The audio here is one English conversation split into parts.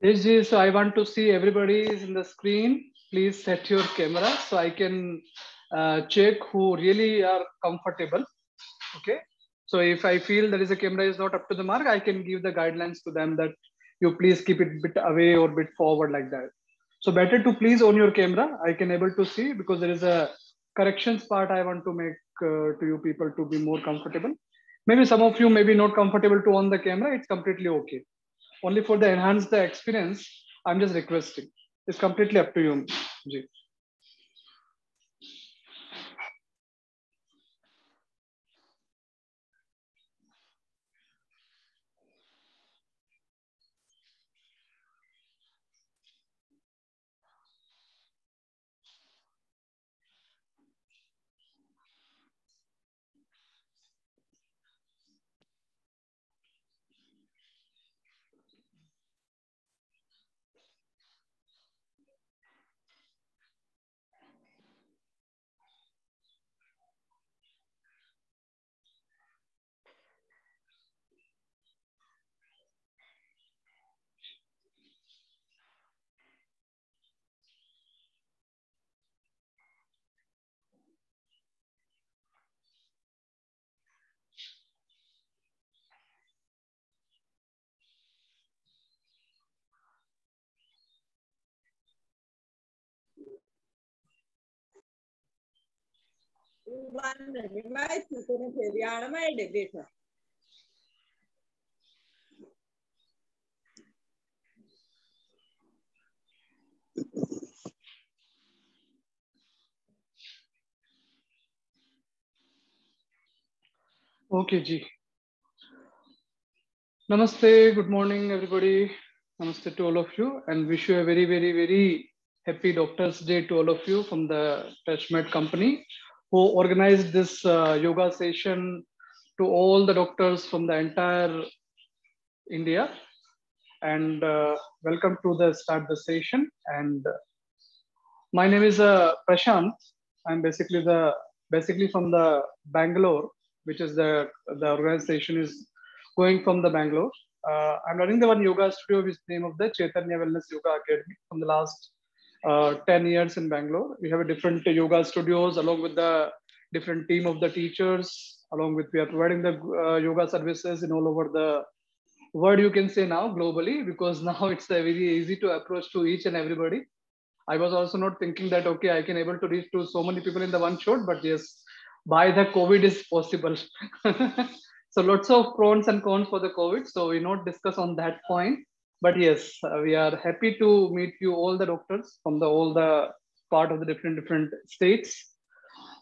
Yes, ji, so I want to see everybody is in the screen. Please set your camera so I can check who really are comfortable. Okay. So if I feel there is a camera is not up to the mark, I can give the guidelines to them that you please keep it bit away or bit forward like that. So better to please on your camera. I can able to see because there is a corrections part I want to make to you people to be more comfortable. Maybe some of you may be not comfortable to on the camera. It's completely okay. Only for the enhance the experience, I'm just requesting. It's completely up to you, Ji. Okay, Ji. Namaste, good morning, everybody. Namaste to all of you, and wish you a very, very, very happy Doctors' Day to all of you from the TouchMed company who organized this yoga session to all the doctors from the entire India. And welcome to the start the session. And my name is Prashant. I'm basically from the Bangalore, which is the organization is going from the Bangalore. I'm running the one yoga studio, which is the name of the Chaitanya Wellness Yoga Academy from the last 10 years in Bangalore. We have a different yoga studios along with the different team of the teachers. Along with we are providing the yoga services in all over the world. You can say now globally because now it's very easy to approach to each and everybody. I was also not thinking that okay, I can able to reach to so many people in the one shot, but yes, by the COVID is possible. So lots of pros and cons for the COVID. So we not discuss on that point. But yes, we are happy to meet you all the doctors from the all the part of the different states.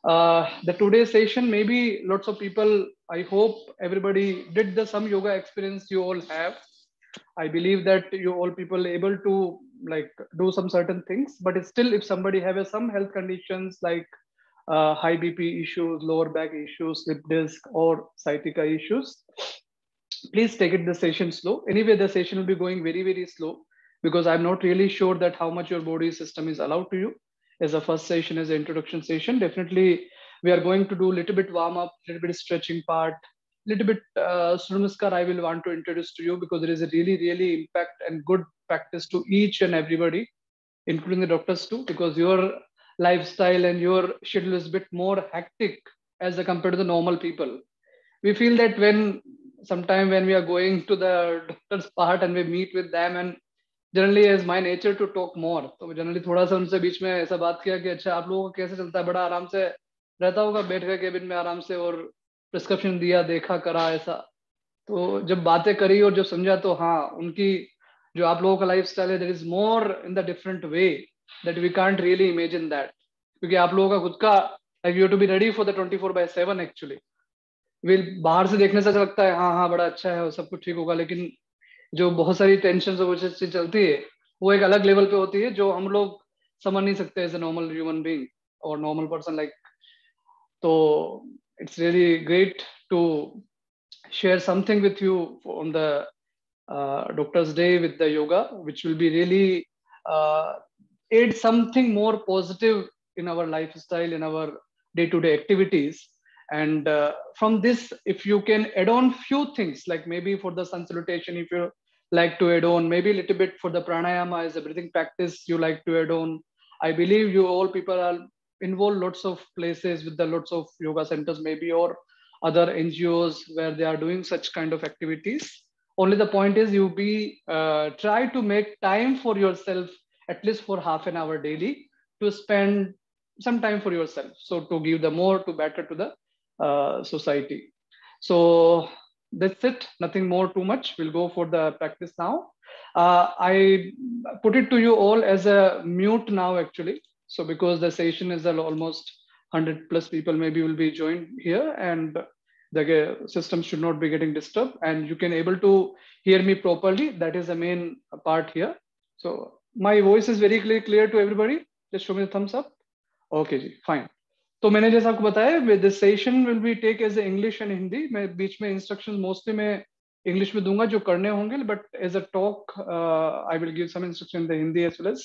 The today's session, maybe lots of people. I hope everybody did the some yoga experience you all have. I believe that you all people able to like do some certain things, but it's still if somebody have some health conditions like high BP issues, lower back issues, slip disc, or sciatica issues, please take it the session slow. Anyway, the session will be going very very slow because I'm not really sure that how much your body system is allowed to you. As a first session, as an introduction session, definitely we are going to do a little bit warm up, little bit stretching part, little bit Surya I will want to introduce to you because there is a really really impact and good practice to each and everybody, including the doctors too, because your lifestyle and your schedule is a bit more hectic as compared to the normal people. We feel that when sometime when we are going to the doctor's part and we meet with them, and generally as my nature to talk more, तो generally थोड़ा सा उनसे बीच में ऐसा बात किया कि अच्छा आप लोगों को कैसे चलता है, बड़ा आराम से रहता होगा बैठ के केबिन में आराम से, और प्रिस्क्रिप्शन दिया देखा करा ऐसा। तो जब बातें करी और जब समझा तो हाँ उनकी जो आप लोगों का लाइफ स्टाइल है there is more in the different way that we can't really imagine that, क्योंकि आप लोगों का खुद का like you to be ready for the 24/7 actually. Will बाहर से देखने से ऐसा लगता है हाँ हाँ बड़ा अच्छा है और सब कुछ ठीक होगा, लेकिन जो बहुत सारी टेंशन और वजह से चलती है वो एक अलग लेवल पे होती है जो हम लोग समझ नहीं सकते as a normal human being और नॉर्मल पर्सन लाइक। तो it's really great to share something with you on the Doctor's Day with the yoga, which will be really aid something more positive in our lifestyle, in our day-to-day activities. And from this, if you can add on few things, like maybe for the sun salutation, if you like to add on, maybe a little bit for the pranayama as a breathing practice you like to add on. I believe you all people are involved lots of places with the lots of yoga centers maybe, or other NGOs where they are doing such kind of activities. Only the point is you be try to make time for yourself, at least for half an hour daily, to spend some time for yourself, so to give the more to better to the society. So that's it, nothing more too much. We'll go for the practice now. I put it to you all as a mute now actually, so because the session is almost 100 plus people maybe will be joined here, and the system should not be getting disturbed, and you can able to hear me properly. That is the main part here. So my voice is very clear to everybody. Just show me the thumbs up. Okay जी, fine. तो मैंने जैसा आपको बताया, this session will be take as English and Hindi. मैं बीच में instructions mostly मैं इंग्लिश में दूंगा जो करने होंगे, but as a talk I will give some instruction in Hindi as well as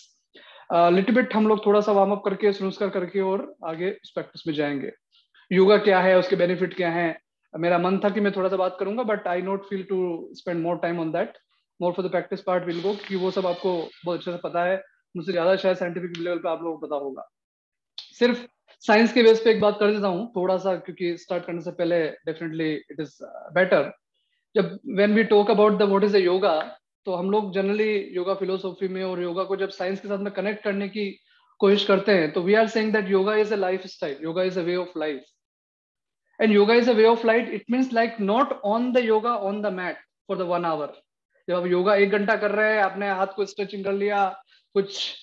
little bit. हम लोग थोड़ा सा वार्म अप करके स्नूस्कर करके और आगे उस प्रैक्टिस में जाएंगे. योगा क्या है, उसके बेनिफिट क्या है. मेरा मन था कि मैं थोड़ा सा बात करूंगा, but I not feel to spend more time on that. More for the practice part will go, क्योंकि वो सब आपको बहुत अच्छे से पता है, मुझसे ज्यादा शायद साइंटिफिक लेवल पे आप लोगों को पता होगा. सिर्फ साइंस के बेस पे एक बात कर देता हूँ थोड़ा सा, क्योंकि स्टार्ट करने से पहले डेफिनेटली इट इज बेटर. जब when we talk about the what is the yoga, तो हम लोग जनरली योगा फिलोसॉफी में और योगा को जब साइंस के साथ में कनेक्ट करने की कोशिश करते हैं, तो we are saying that yoga is a lifestyle, yoga is a way of life. And yoga is a way of life, it means like not on the yoga on the mat for the 1 hour. जब आप योगा 1 घंटा कर रहे हैं, आपने हाथ को stretching कर लिया, कुछ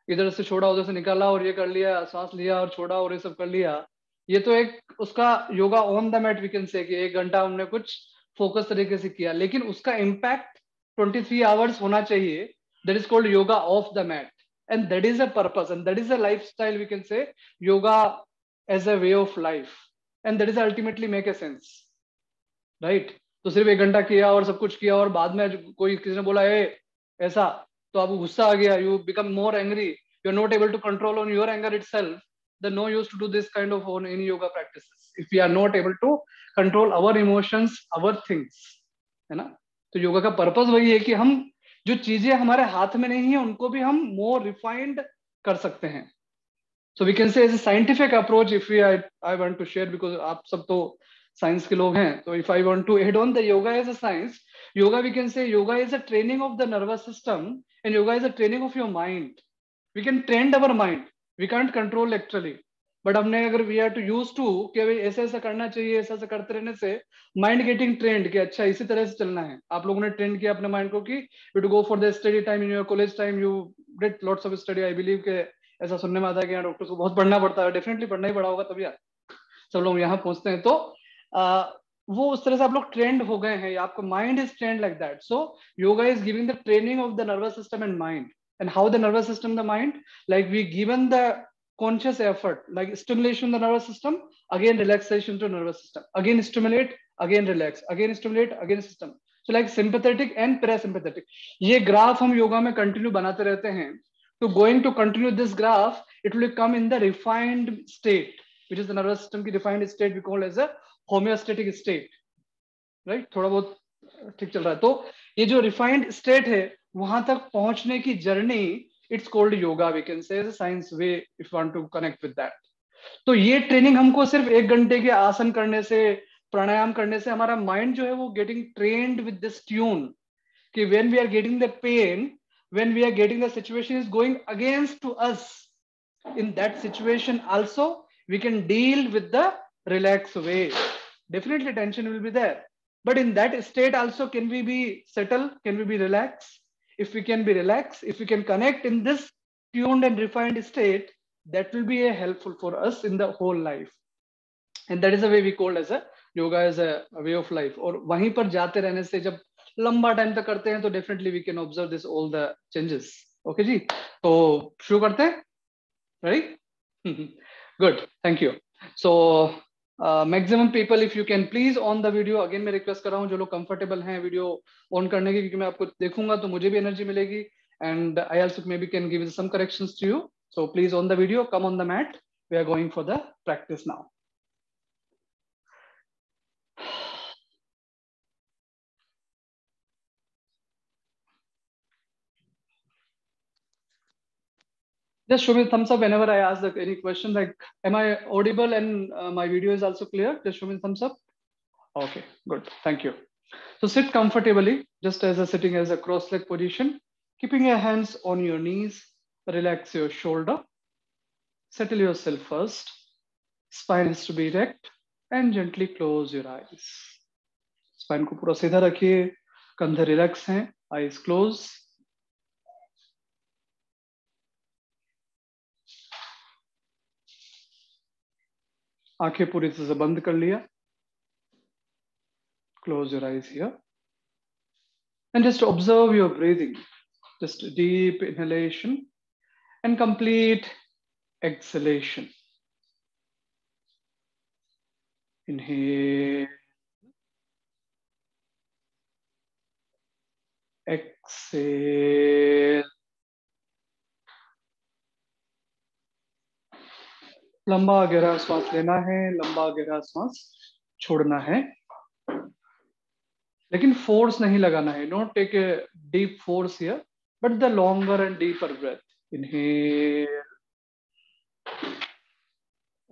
इधर से छोड़ा उधर से निकाला और ये कर लिया, सांस लिया और छोड़ा और ये सब कर लिया, ये तो एक उसका yoga on the mat we can say कि 1 घंटा हमने कुछ फोकस तरीके से किया. लेकिन उसका इम्पैक्ट 23 आवर्स होना चाहिए. That is called yoga of the mat, and that is a purpose, and that is a lifestyle. We can say yoga as a way of life, and that is ultimately make a sense, right. तो सिर्फ 1 घंटा किया और सब कुछ किया और बाद में कोई किसी ने बोला ए ऐसा, तो आपको गुस्सा आ गया, you become more angry, you are not able to control on your anger itself. The no use to do this kind of on in yoga practices if we are not able to control our emotions, our things, है ना. तो योगा का purpose वही है कि हम जो चीजें हमारे हाथ में नहीं है उनको भी हम मोर रिफाइंड कर सकते हैं. So we can say as a scientific approach if we I want to share, because आप सब तो साइंस के लोग हैं. तो if I want to add on the yoga as a science, yoga we can say yoga is a training of the nervous system, and yoga is a training of your mind. We can train our mind, we can't control actually, but हमने अगर we are to use to कि भाई ऐसे ऐसा करना चाहिए, ऐसा ऐसा करते रहने से माइंड गेटिंग ट्रेंड कि अच्छा इसी तरह से चलना है. आप लोगों ने ट्रेंड किया अपने माइंड को कि you to go for the study time in your college time, you did lots of study. I believe के ऐसा सुनने में आता है कि यहाँ डॉक्टर्स को बहुत पढ़ना पड़ता है. डेफिनेटली पढ़ना ही पड़ा होगा तभी सब लोग यहाँ पहुंचते हैं. तो वो उस तरह से आप लोग ट्रेंड हो गए हैं, आपका mind is trend like that. So yoga is giving the training of the nervous system and mind. And how the nervous system the mind, like we given the conscious effort, like stimulation the nervous system, again relaxation to nervous system, again stimulate, again relax, again stimulate, again system. So like sympathetic and parasympathetic, ये graph हम योगा में continue बनाते रहते हैं. तो going to continue this graph, it will come in the refined state, which is the nervous system की refined state we call as a homeostatic state, right. थोड़ा बहुत ठीक चल रहा है. तो ये जो refined state है, वहां तक पहुंचने की journey, it's called yoga. We can say science way if want to connect with that. तो ये ट्रेनिंग हमको सिर्फ 1 घंटे के आसन करने से, प्राणायाम करने से हमारा माइंड जो है वो getting trained with this tune कि when we are getting the pain, when we are getting the situation is going against to us, in that situation also we can deal with the relaxed way. Definitely tension will be there, but in that state also can we be settled, can we be relaxed? If we can be relaxed, if we can connect in this tuned and refined state, that will be a helpful for us in the whole life. And that is the way we call as a yoga as a way of life. और वहीं पर जाते रहने से जब लंबा time तक करते हैं तो definitely we can observe this all the changes. Okay जी, तो शुरू करते हैं. Right? Good. Thank you. So, maximum people, if you can please on the video. Again, मैं request कर रहा हूँ जो लोग comfortable हैं video on करने की, क्योंकि मैं आपको देखूंगा तो मुझे भी energy मिलेगी. And I also maybe can give some corrections to you. So please on the video, come on the mat. We are going for the practice now. Just show me thumbs up whenever I ask any question. Like, am I audible and my video is also clear? Just show me thumbs up. Okay, good. Thank you. So sit comfortably, just as a sitting as a cross-leg position, keeping your hands on your knees. Relax your shoulder. Settle yourself first. Spine has to be erect and gently close your eyes. Spine को पूरा सीधा रखिए. कंधे relax हैं. Eyes close. आंखें पूरी तरह से बंद कर लिया. Close your eyes here. And just observe your breathing. Just deep inhalation and complete exhalation. Inhale. Exhale. लंबा गहरा श्वास लेना है, लंबा गहरा श्वास छोड़ना है, लेकिन फोर्स नहीं लगाना है. Don't take a deep force here, but the longer and deeper breath. Inhale.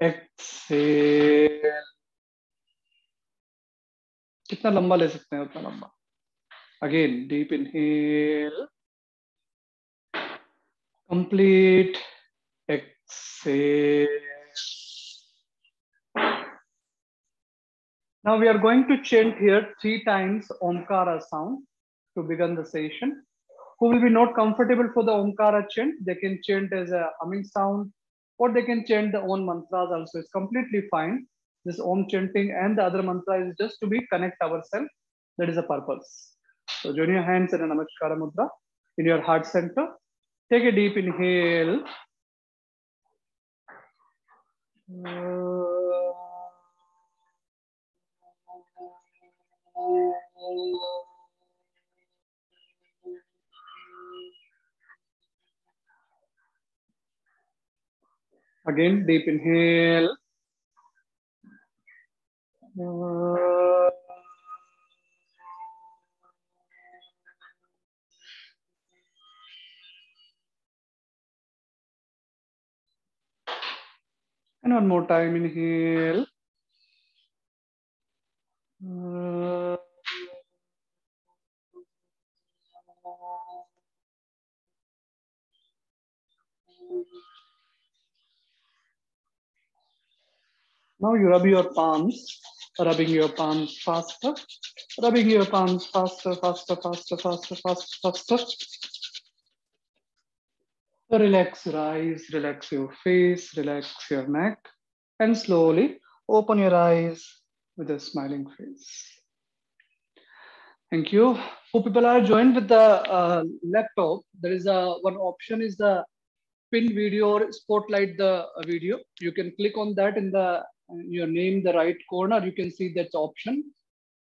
Exhale. कितना लंबा ले सकते हैं उतना लंबा. Again, deep inhale. Complete exhale. Now we are going to chant here 3 times Omkara sound to begin the session. Who will be not comfortable for the Omkara chant, they can chant as a humming sound, or they can chant the own mantras also. It's completely fine. This Om chanting and the other mantra is just to be connect ourselves. That is the purpose. So join your hands in a Namaskara Mudra in your heart center. Take a deep inhale. Again, deep inhale. And one more time, inhale. Now you rub your palms, rubbing your palms faster, rubbing your palms faster, faster, faster, faster, faster, faster. Relax your eyes, relax your face, relax your neck, and slowly open your eyes with a smiling face. Thank you. For people are joined with the laptop, there is one option is the pin video or spotlight the video. You can click on that in the your name, the right corner. You can see that option,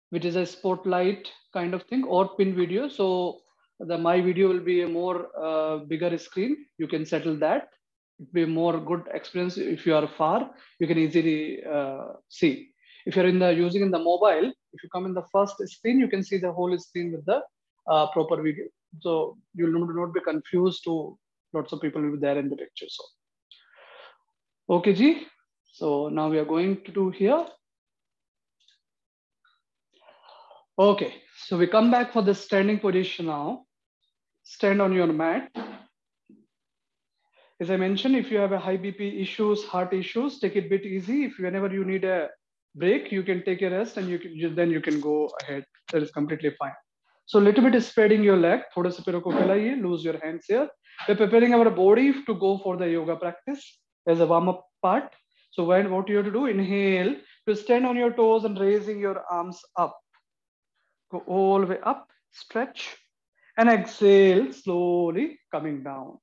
which is a spotlight kind of thing or pin video. So the my video will be a more bigger screen. You can settle that. It will be more good experience. If you are far, you can easily see. If you're in the using in the mobile, if you come in the first screen, you can see the whole screen with the proper video. So you'll not be confused to lots of people will be there in the picture. So okay, Ji. So now we are going to do here. Okay, so we come back for the standing position now. Stand on your mat. As I mentioned, if you have a high BP issues, heart issues, take it a bit easy. If whenever you need a break, you can take a rest and then you can go ahead. That is completely fine. So a little bit is spreading your leg. थोड़े से पैरों को फैलाइए. Lose your hands here. We're preparing our body to go for the yoga practice as a warm-up part. So what you have to do, inhale to stand on your toes and raising your arms up. Go all the way up, stretch, and exhale, slowly coming down.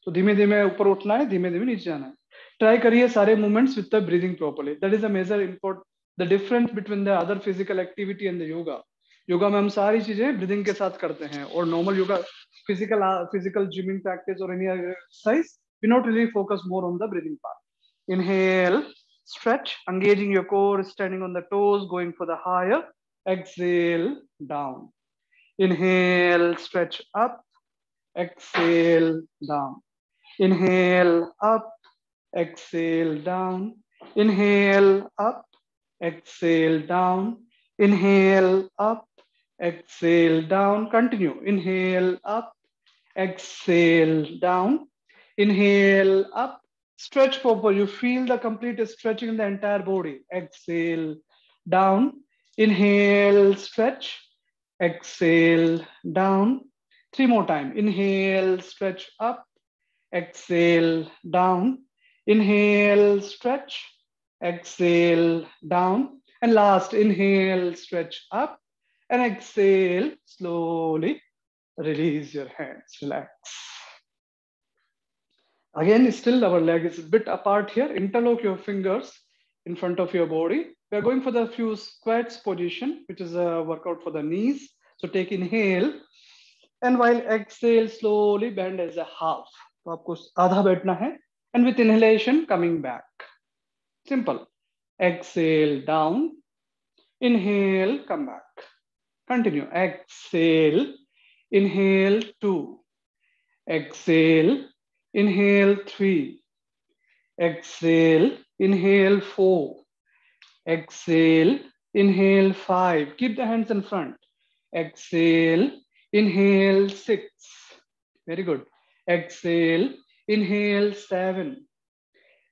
So धीमे धीमे ऊपर उठना है, धीमे धीमे नीचे जाना है. Try करिए सारे movements with the breathing properly. That is a major important. The difference between the other physical activity and the yoga. Yoga में हम सारी चीजें breathing के साथ करते हैं और normal yoga physical gymming practice or any other exercise we not really focus more on the breathing part. Inhale, stretch, engaging your core, standing on the toes, going for the higher. Exhale, down. Inhale, stretch up. Exhale, down. Inhale up, exhale down. Inhale up, exhale down. Inhale up, exhale down. Continue. Inhale up, exhale down. Inhale up, stretch forward. You feel the complete stretching in the entire body. Exhale down. Inhale, stretch. Exhale down. 3 more time. Inhale, stretch up. Exhale down. Inhale, stretch. Exhale down. And last, inhale, stretch up. And exhale, slowly release your hands. Relax. Again, still our leg is a bit apart here. Interlock your fingers in front of your body. We are going for the few squats position, which is a workout for the knees. So take inhale. And while exhale, slowly bend as a half. तो आपको आधा बैठना है. And with inhalation, coming back. Simple. Exhale down. Inhale, come back. Continue. Exhale. Inhale 2. Exhale. Inhale 3. Exhale. Inhale 4. Exhale. Inhale 5. Keep the hands in front. Exhale. Inhale 6. Very good. Exhale. Inhale 7.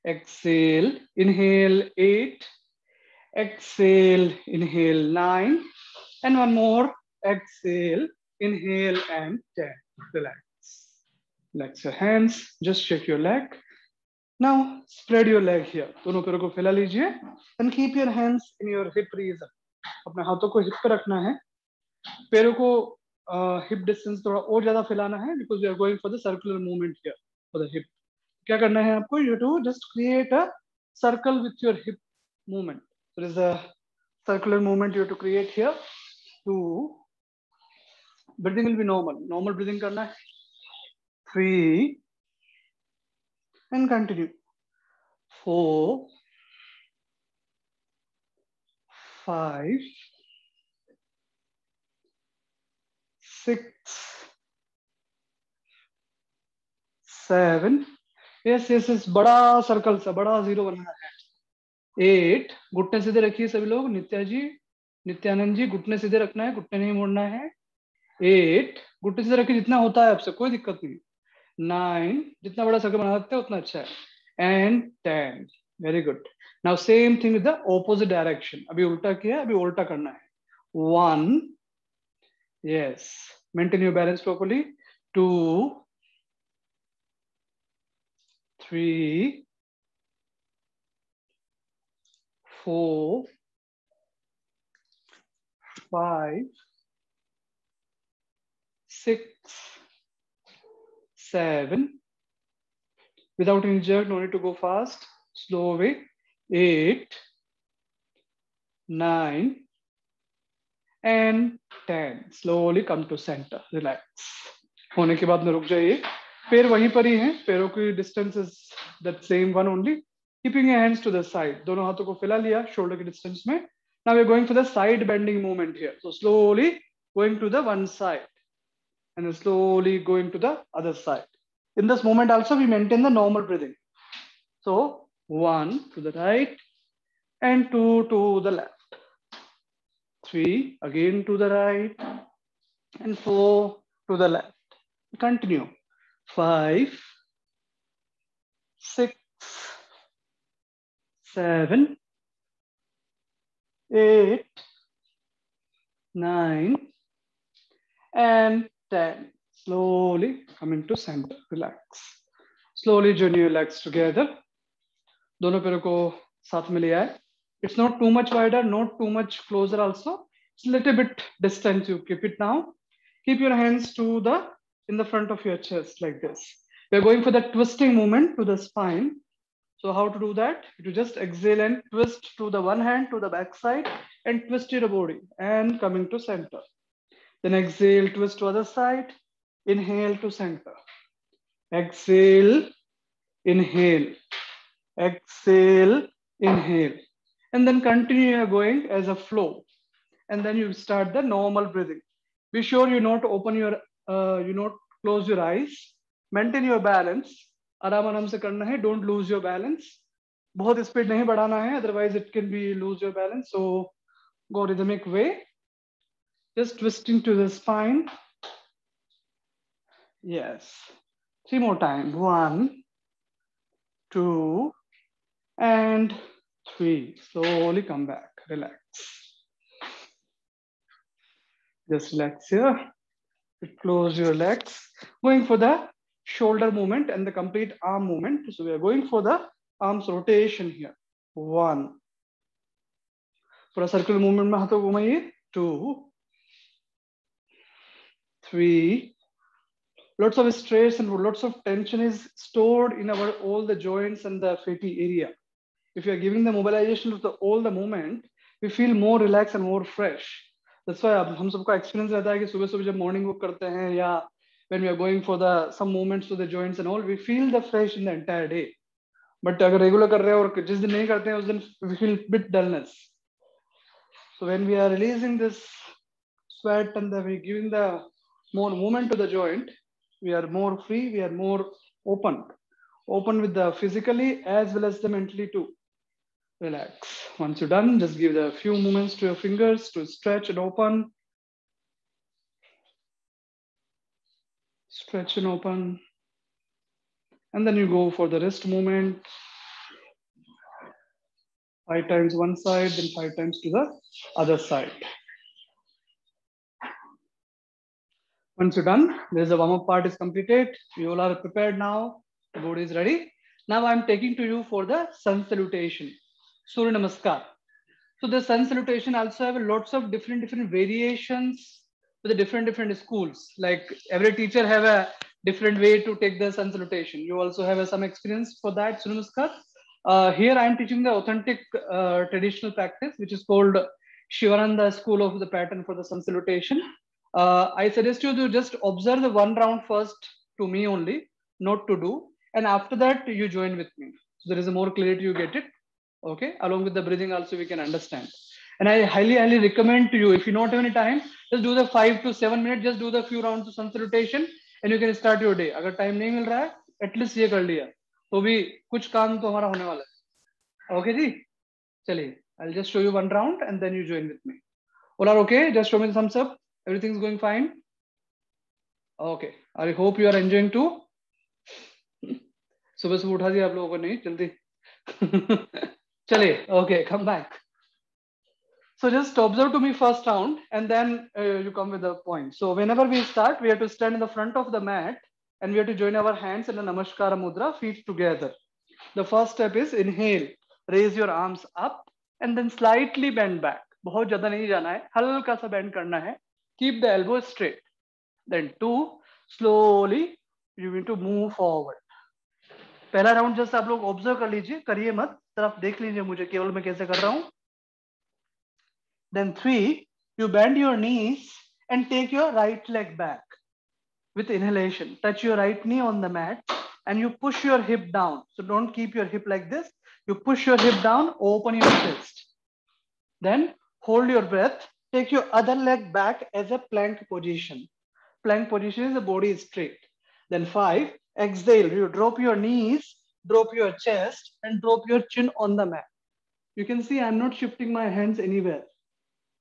Exhale. Inhale 8. Exhale. Inhale 9. And one more. Exhale. Inhale and 10. Relax. Relax your hands. Just shake your leg. Now spread your leg here. दोनों पैरों को फैला लीजिए. And keep your hands in your hip region. अपने हाथों को hip पे रखना है. पैरों को hip distance थोड़ा और ज्यादा फैलाना है because we are going for the circular movement here for the hip. क्या करना है आपको? You have to just create a circle with your hip movement. There is a circular movement you have to create here. To breathing will be normal. Normal breathing करना है. 3 and continue. 4, 5, 6, 7. yes, बड़ा circle सा बड़ा zero बनाना है. 8. घुटने सीधे रखिए सभी लोग. नित्या जी, नित्यानंद जी, घुटने सीधे रखना है, घुटने नहीं मोड़ना है. 8. घुटने सीधे रखिए जितना होता है आपसे, कोई दिक्कत नहीं. 9. जितना बड़ा सर्कल बना सकते हैं उतना अच्छा है. And 10. Very good. Now same thing with the opposite direction. अभी उल्टा किया, अभी उल्टा करना है. 1. Yes. Maintain your balance properly. 2, 3, 4, 5, 6, 7. Without any jerk, no need to go fast. Slow way. 8, 9, and 10. Slowly come to center. Relax. होने के बाद में रुक जाइए. पैर वहीं पर ही हैं. पैरों की distance is that same one only. Keeping your hands to the side. दोनों हाथों को फैला लिया shoulder के distance में. Now we're going for the side bending movement here. So slowly going to the one side and then slowly going to the other side. In this moment also we maintain the normal breathing. So 1 to the right and 2 to the left. 3 again to the right and 4 to the left. Continue. 5, 6, 7, 8, 9, and 10. Slowly coming to center. Relax. Slowly join your legs together. दोनों पैरों को साथ में ले आए. It's not too much wider, not too much closer also. It's a little bit distant. You keep it now. Keep your hands to the in the front of your chest like this. We're going for the twisting movement to the spine. So how to do that? You just exhale and twist to the one hand to the back side and twist your body and coming to center. Then exhale, twist to other side. Inhale to center. Exhale, inhale. Exhale, inhale. And then continue going as a flow. And then you start the normal breathing. Be sure you not open your, you not close your eyes. Maintain your balance. आराम आराम से करना है. Don't lose your balance. बहुत speed नहीं बढ़ाना है, otherwise it can be lose your balance. So go rhythmic way. Just twisting to the spine. Yes. 3 more times. 1, 2, and 3. Slowly come back. Relax. Just relax here. Close your legs. Going for the shoulder movement and the complete arm movement. So we are going for the arms rotation here. 1. For a circular movement, 2, 3. Lots of stress and lots of tension is stored in our all the joints and the fatty area. If you are giving the mobilization of all the movement, we feel more relaxed and more fresh. That's why हम सबका experience रहता है कि सुबह सुबह जब morning walk करते हैं या when we are going for the some movements to the joints and all, we feel the fresh in the entire day. But अगर regular कर रहे हैं और जिस दिन नहीं करते हैं उस दिन we feel bit dullness. So when we are releasing this sweat and we giving the more movement to the joint, we are more free, we are more open with the physically as well as the mentally too. Relax. Once you're done, just give the few movements to your fingers to stretch and open. Stretch and open. And then you go for the wrist movement. 5 times one side, then 5 times to the other side. Once you're done, there's a warm-up part is completed. You all are prepared now. The body is ready. Now I'm taking to you for the sun salutation. Surya Namaskar. So the sun salutation also have lots of different variations with the different schools. Like every teacher have a different way to take the sun salutation. You also have some experience for that, Surya Namaskar. Here I am teaching the authentic traditional practice, which is called Shivananda school of the pattern for the sun salutation. I suggest you to just observe the one round first to me only, not to do. And after that, you join with me. So there is a more clarity, you get it. Okay, along with the breathing also we can understand. And I highly recommend to you, if you don't have any time, just do the 5 to 7 minutes, just do the few rounds of sun salutation and you can start your day. Agar time nahi mil raha hai, at least ye kar liya. तो भी कुछ काम तो हमारा होने वाला है. Okay जी, चलिए, I'll just show you one round and then you join with me. All are okay? Just show me the thumbs up. Everything's going fine? Okay, I hope you are enjoying too. सुबह सुबह उठा दिया आप लोगों को, नहीं जल्दी. चलिए, okay, come back. So just observe to me first round and then you come with the point. So whenever we start, we have to stand in the front of the mat and we have to join our hands in a Namaskara Mudra, feet together. The first step is inhale, raise your arms up and then slightly bend back. बहुत ज़्यादा नहीं जाना है, हल्का सा bend करना है. Keep the elbows straight. Then 2, slowly you need to move forward. पहला राउंड जस्ट आप लोग ऑब्जर्व कर लीजिए, करिए मत, तरफ देख लीजिए मुझे, केवल मैं कैसे कर रहा हूँ. Then 3, you bend your knees and take your right leg back with inhalation. Touch your right knee on the mat and you push your hip down. So don't keep your hip like this. You push your hip down, open your chest. Then hold your breath. Take your other leg back as a plank position. Plank position is the body is straight. Then 5, exhale. You drop your knees, drop your chest and drop your chin on the mat. You can see I'm not shifting my hands anywhere.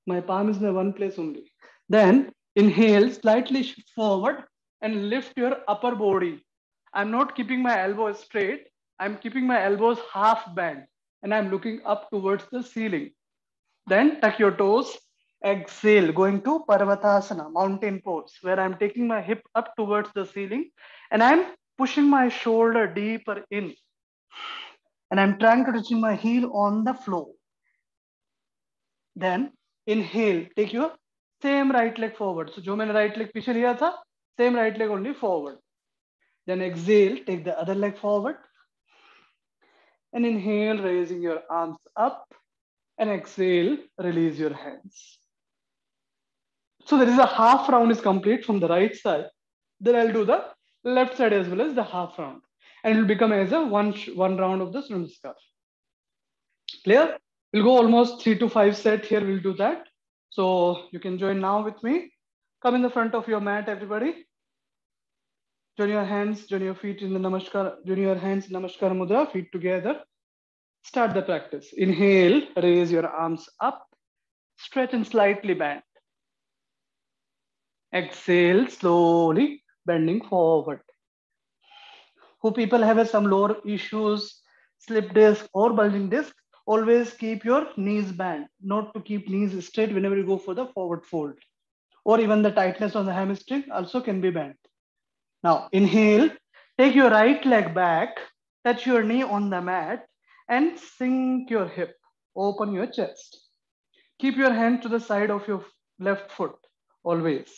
My palm is in the one place only. Then inhale, slightly shift forward and lift your upper body. I'm not keeping my elbows straight. I'm keeping my elbows half bent and I'm looking up towards the ceiling. Then tuck your toes. Exhale, going to Parvatasana, mountain pose, where I'm taking my hip up towards the ceiling and I'm pushing my shoulder deeper in. And I'm trying to reach my heel on the floor. Then inhale, take your same right leg forward. So जो मैंने right leg पीछे लिया था, same right leg only forward. Then exhale, take the other leg forward. And inhale, raising your arms up. And exhale, release your hands. So there is a half round is complete from the right side. Then I'll do the left side as well as the half round. And it will become as a one round of the Surya Namaskar. Clear? We'll go almost 3 to 5 sets here. We'll do that. So you can join now with me. Come in the front of your mat, everybody. Join your hands, join your feet in the Namaskar, join your hands, Namaskar Mudra, feet together. Start the practice. Inhale, raise your arms up, stretch and slightly bend. Exhale, slowly bending forward. Who people have some lower issues, slip disc or bulging disc, always keep your knees bent, not to keep knees straight whenever you go for the forward fold. Or even the tightness on the hamstring also can be bent. Now inhale, take your right leg back, touch your knee on the mat and sink your hip, open your chest. Keep your hand to the side of your left foot, always.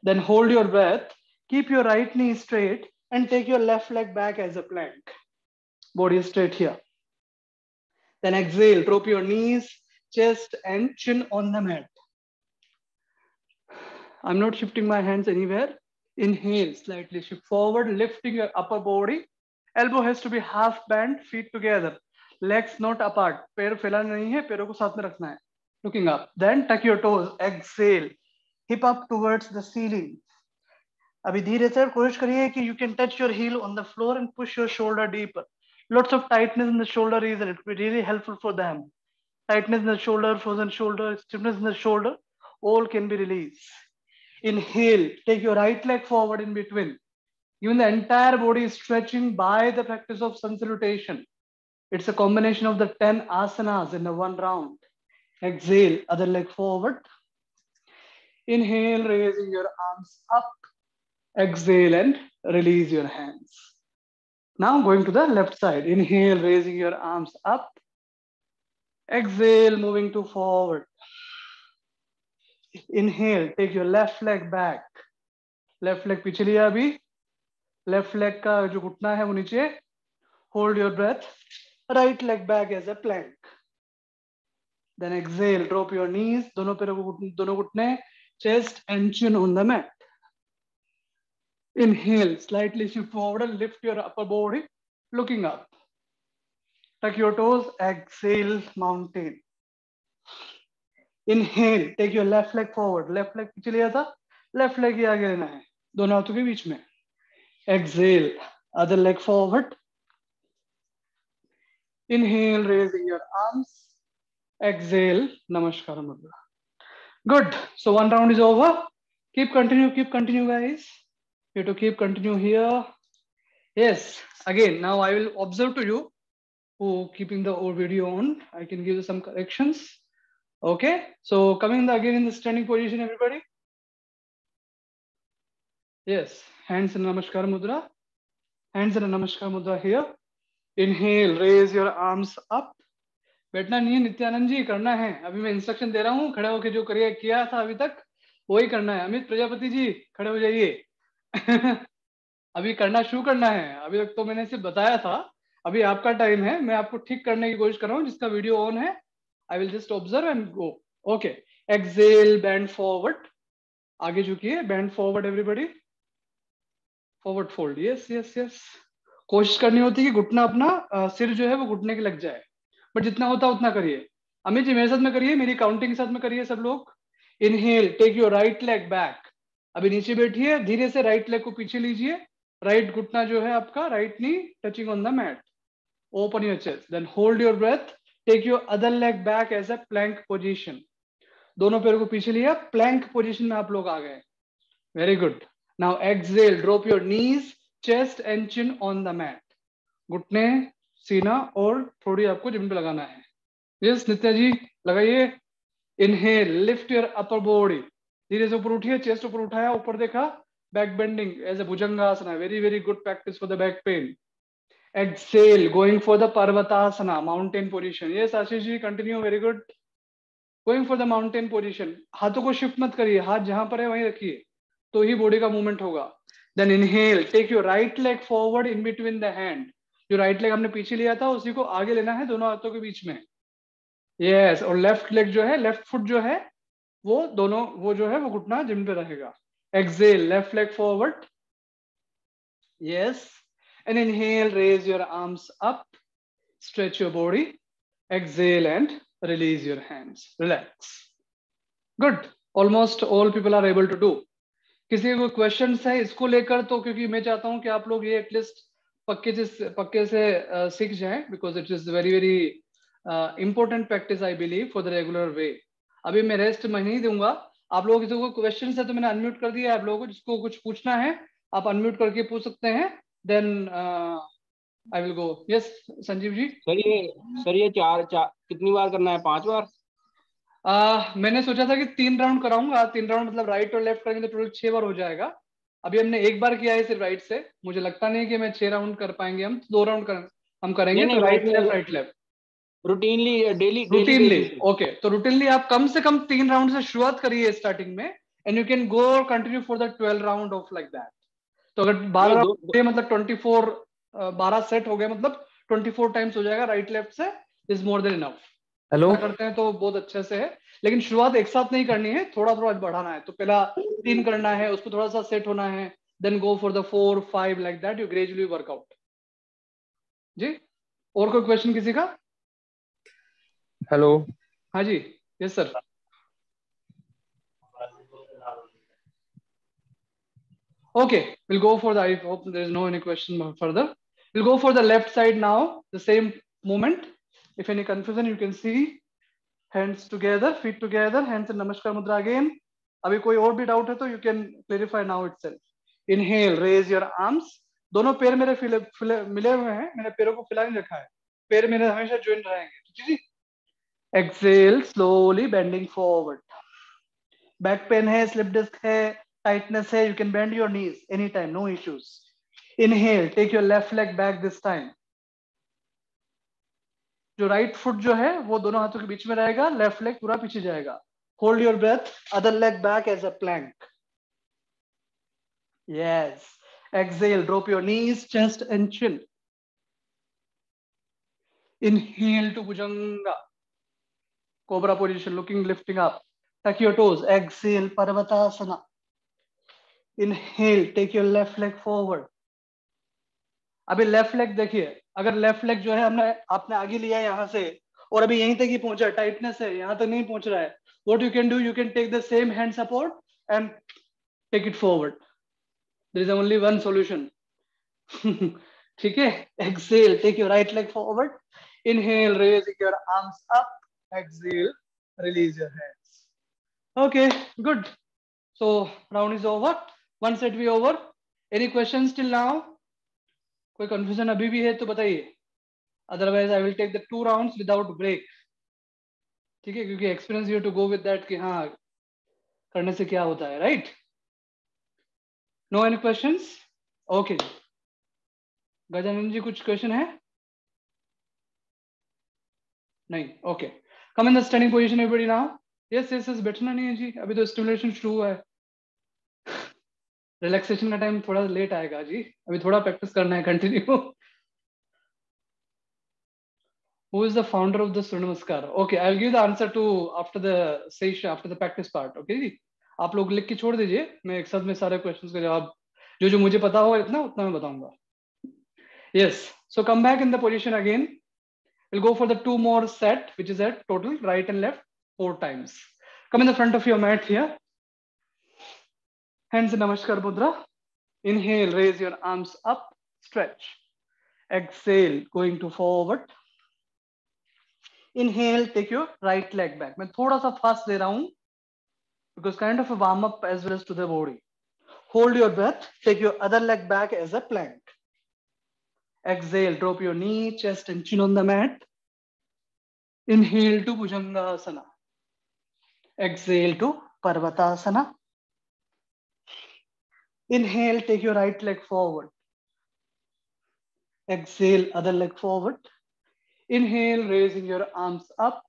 Then hold your breath, keep your right knee straight and take your left leg back as a plank. Body straight here. Then exhale, drop your knees, chest and chin on the mat. I'm not shifting my hands anywhere. Inhale, slightly shift forward, lifting your upper body. Elbow has to be half bent, feet together. Legs not apart. पैर फैलाना नहीं है, पैरों को साथ में रखना है. Looking up. Then tuck your toes. Exhale. Hip up towards the ceiling. अभी धीरे से कोशिश करिए कि you can touch your heel on the floor and push your shoulder deeper. Lots of tightness in the shoulder region. It will be really helpful for them. Tightness in the shoulder, frozen shoulder, stiffness in the shoulder, all can be released. Inhale, take your right leg forward in between. Even the entire body is stretching by the practice of sun salutation. It's a combination of the 10 asanas in the one round. Exhale, other leg forward. Inhale, raising your arms up. Exhale and release your hands. Now going to the left side. Inhale, raising your arms up. Exhale, moving to forward. Inhale, take your left leg back. Left leg पीछे लिया अभी. Left leg का जो घुटना है वो नीचे. Hold your breath. Right leg back as a plank. Then exhale, drop your knees. दोनों पैरों को दोनों घुटने. Chest and chin on the mat. Inhale, slightly shift forward and lift your upper body, looking up. Tuck your toes. Exhale, mountain. Inhale, take your left leg forward. Left leg पीछे लिया था. Left leg ही आगे लेना है. दोनों हाथों के बीच में. Exhale, other leg forward. Inhale, raising your arms. Exhale, Namaskar Mudra. Good. So one round is over. Keep continue, guys. You have to keep continue here. Yes. Again, now I will observe to you who keeping the old video on. I can give you some corrections. Okay. So coming again in the standing position, everybody. Yes. Hands in Namaskar Mudra. Hands in Namaskar Mudra here. Inhale, raise your arms up. बैठना नहीं है नित्यानंद जी, करना है. अभी मैं instruction दे रहा हूँ. खड़े होकर जो किया था अभी तक वही करना है. अमित प्रजापति जी खड़े हो जाइए. अभी करना शुरू करना है. अभी तक तो मैंने सिर्फ बताया था. अभी आपका टाइम है. मैं आपको ठीक करने की कोशिश कर रहा हूँ. जिसका वीडियो ऑन है, I will just observe and go. Okay. Exhale, bend forward. आगे झुकिए. Bend forward everybody. Forward fold. Yes yes yes. कोशिश करनी होती है कि घुटना अपना सिर जो है वो घुटने के लग जाए. बट जितना होता उतना करिए. अमित जी मेरे साथ में करिए. मेरी काउंटिंग के साथ में करिए सब लोग. Inhale, take your right leg back. अभी नीचे बैठिए. धीरे से राइट लेग को पीछे लीजिए. राइट घुटना जो है आपका, right knee touching on the mat. Open your chest. Then hold your breath. Take your other leg back as a plank position. दोनों पैरों को पीछे लिया. प्लैंक पोजीशन में आप लोग आ गए. Very good. Now exhale, drop your knees, chest and chin on the mat. घुटने, सीना और थोड़ी आपको जमीन पे लगाना है. यस नित्या जी लगाइए. Inhale, lift your upper body. धीरे से ऊपर उठिए. चेस्ट ऊपर उठाया, ऊपर देखा. Back bending as a Bhujangasana. Very very good practice for the back pain. Exhale, going for the Parvatasana, mountain position. Yes Ashish ji continue. Very good. Going for the mountain position. हाथों को शिफ्ट मत करिए. हाथ जहां पर है वहीं रखिए, तो ही बॉडी का मूवमेंट होगा. Then inhale, take your right leg forward in between the hand. जो राइट लेग हमने पीछे लिया था उसी को आगे लेना है दोनों हाथों के बीच में. यस. और लेफ्ट लेग जो है, लेफ्ट फुट जो है वो दोनों, वो जो है वो घुटना जमीन पे रहेगा. Exhale, left leg forward. Yes. And inhale, raise your arms up, stretch your body. Exhale and release your hands. Relax. Good. Almost all people are able to do. किसी को क्वेश्चन है इसको लेकर, तो क्योंकि मैं चाहता हूं कि आप लोग ये एटलीस्ट पक्के से सीख जाएं, because it is very very important practice I believe for the regular way. अभी मैं रेस्ट मैं नहीं दूंगा। आप लोगों किसी को क्वेश्चन है तो मैंने अनम्यूट कर दिया है। आप लोगों को जिसको कुछ पूछना है आप अनम्यूट करके पूछ सकते हैं। Then I will go. Yes Sanjeev ji. Sir ये चार कितनी बार करना है? 5 बार? मैंने सोचा था कि 3 राउंड कराऊंगा। 3 राउंड मतलब राइट और लेफ्ट करेंगे तो टोटल 6 बार हो जाएगा। अभी हमने 1 बार किया है सिर्फ राइट से। मुझे लगता नहीं कि मैं 6 राउंड कर पाएंगे। हम 2 राउंड हम करेंगे, नहीं तो नहीं, राइट लेफ्ट वैसे right left routinely daily daily routinely. Basis पे। ओके, तो रूटीनली आप कम से कम 3 राउंड से शुरुआत करिए स्टार्टिंग में, and you can go continue for the 12 round of like that. तो अगर 12 नहीं राउंड मतलब 24 12 सेट हो गए, मतलब 24 टाइम्स हो जाएगा राइट लेफ्ट से। Is more than enough. Hello. इतना करते हैं तो बहुत अच्छे से है। लेकिन शुरुआत एक साथ नहीं करनी है, थोड़ा थोड़ा बढ़ाना है। तो पहला 3 करना है, उसको थोड़ा सा सेट होना है, then go for the 4 5 like that, you gradually workout. जी, और कोई क्वेश्चन किसी का? हेलो। हाँ जी। Yes sir. Okay, we'll go for the, I hope there is no any question further. We'll go for the left side now, the same movement. If any confusion, you can see hands together, feet together, hands in Namaskar Mudra again. अभी कोई और भी doubt है तो you can clarify now itself. Inhale, raise your arms. दोनों पैर मेरे मिले हुए हैं, मैंने पैरों को फैला नहीं रखा है। पैर मेरे हमेशा ज्वाइन रहेंगे, ठीक है? Exhale, slowly bending forward. Back pain है, स्लिप डिस्क है, टाइटनेस है, you can bend your knees any time, no issues. Inhale, take your left leg back this time. जो राइट फुट जो है वो दोनों हाथों के बीच में रहेगा, लेफ्ट लेग पूरा पीछे जाएगा। Hold your breath, other leg back as a plank. Yes. Exhale, drop your knees, chest and chin. Inhale to Bhujanga, cobra position, looking lifting up, touch your toes. Exhale, Parvatasana. Inhale, take your left leg forward. अभी left leg देखिए, अगर left leg जो है हमने आपने आगे लिया है यहाँ से, और अभी यहीं तक ही पहुंचा, टाइटनेस है, यहाँ तक नहीं पहुंच रहा है, what you can do, you can take the same hand support and take it forward. There is only one solution. ठीक है? Exhale, take your right leg forward. Inhale, raising your arms up. Exhale, release your hands. Okay, good. So round is over, one set भी over. Any questions till now? कोई confusion अभी भी है तो बताइए, otherwise I will take the 2 rounds without break. ठीक है? क्योंकि experience you to go with that कि हाँ करने से क्या होता है, right? No any questions? Okay. Gajanan ji कुछ क्वेश्चन है? नहीं? Okay, come in the standing position everybody now. Yes yes yes, बैठना नहीं है जी, अभी तो स्टिमुलेशन शुरू हुआ है। रिलैक्सेशन का टाइम थोड़ा लेट आएगा जी, अभी थोड़ा प्रैक्टिस करना है continue. Who is the founder of the Surya Namaskar? Okay, I'll give the answer to after the session, after the practice part. Okay जी, आप लोग लिख के छोड़ दीजिए, मैं एक साथ में सारे क्वेश्चंस का जवाब जो मुझे पता होगा इतना उतना मैं बताऊंगा। Yes, so come back in the position again. We'll go for the 2 more set, which is at total right and left 4 times. Come in the front of your mat here. Hands in Namaskar Mudra. Inhale, raise your arms up, stretch. Exhale, going to forward. Inhale, take your right leg back. मैं थोड़ा सा fast दे रहा हूं because kind of a warm up as well as to the body. Hold your breath, take your other leg back as a plank. Exhale, drop your knee, chest and chin on the mat. Inhale to Bhujangasana. Exhale to Parvatasana. Inhale, take your right leg forward. Exhale, other leg forward. Inhale, raising your arms up.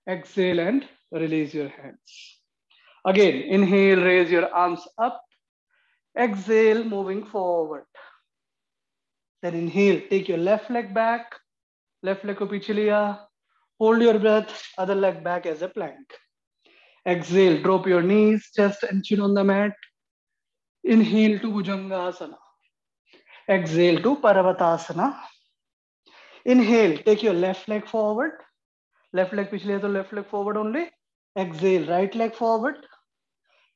Exhale and release your hands. Again, inhale, raise your arms up. Exhale, moving forward. Then inhale, take your left leg back. Left leg ko piche liya. Hold your breath, other leg back as a plank. Exhale, drop your knees, chest and chin on the mat. Inhale to Bhujangasana. Exhale to Parvatasana. Inhale, take your left leg forward. Left leg piche liya to left leg forward only. Exhale, right leg forward.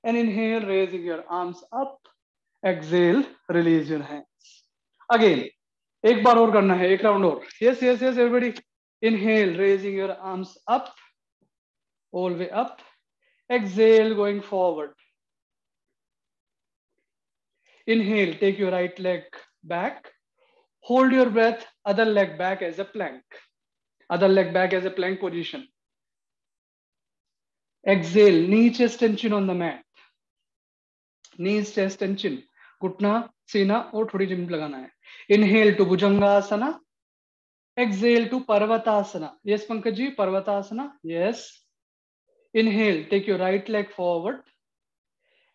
and inhale, raising your arms up. Exhale, release your hands. Again, एक बार और करना है, एक round और. Yes, yes, yes, everybody. Inhale, raising your arms up, all the way up. Exhale, going forward. Inhale, take your right leg back. Hold your breath, other leg back as a plank. Other leg back as a plank position. Exhale, knee chest tension on the mat. Knees, chest and chin. घुटना, सीना और थोड़ी gym लगाना है. Inhale to Bhujangasana. Exhale to Parvatasana. Yes, Pankaj ji, Parvatasana. Yes. Inhale, take your right leg forward.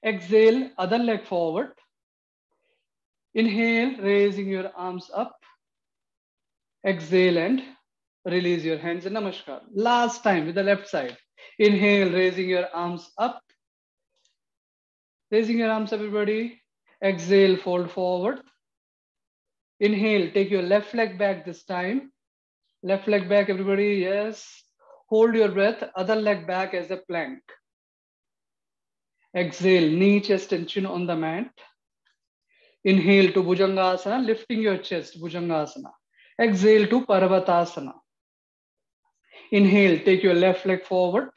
Exhale, other leg forward. Inhale, raising your arms up. Exhale and release your hands. Namaskar. Last time with the left side. Inhale, raising your arms up. Raising your arms, everybody. Exhale, fold forward. Inhale, take your left leg back this time. Left leg back, everybody. Yes. Hold your breath. Other leg back as a plank. Exhale, knee, chest, and chin on the mat. Inhale to Bhujangasana, lifting your chest, Bhujangasana. Exhale to Parvatasana. Inhale, take your left leg forward.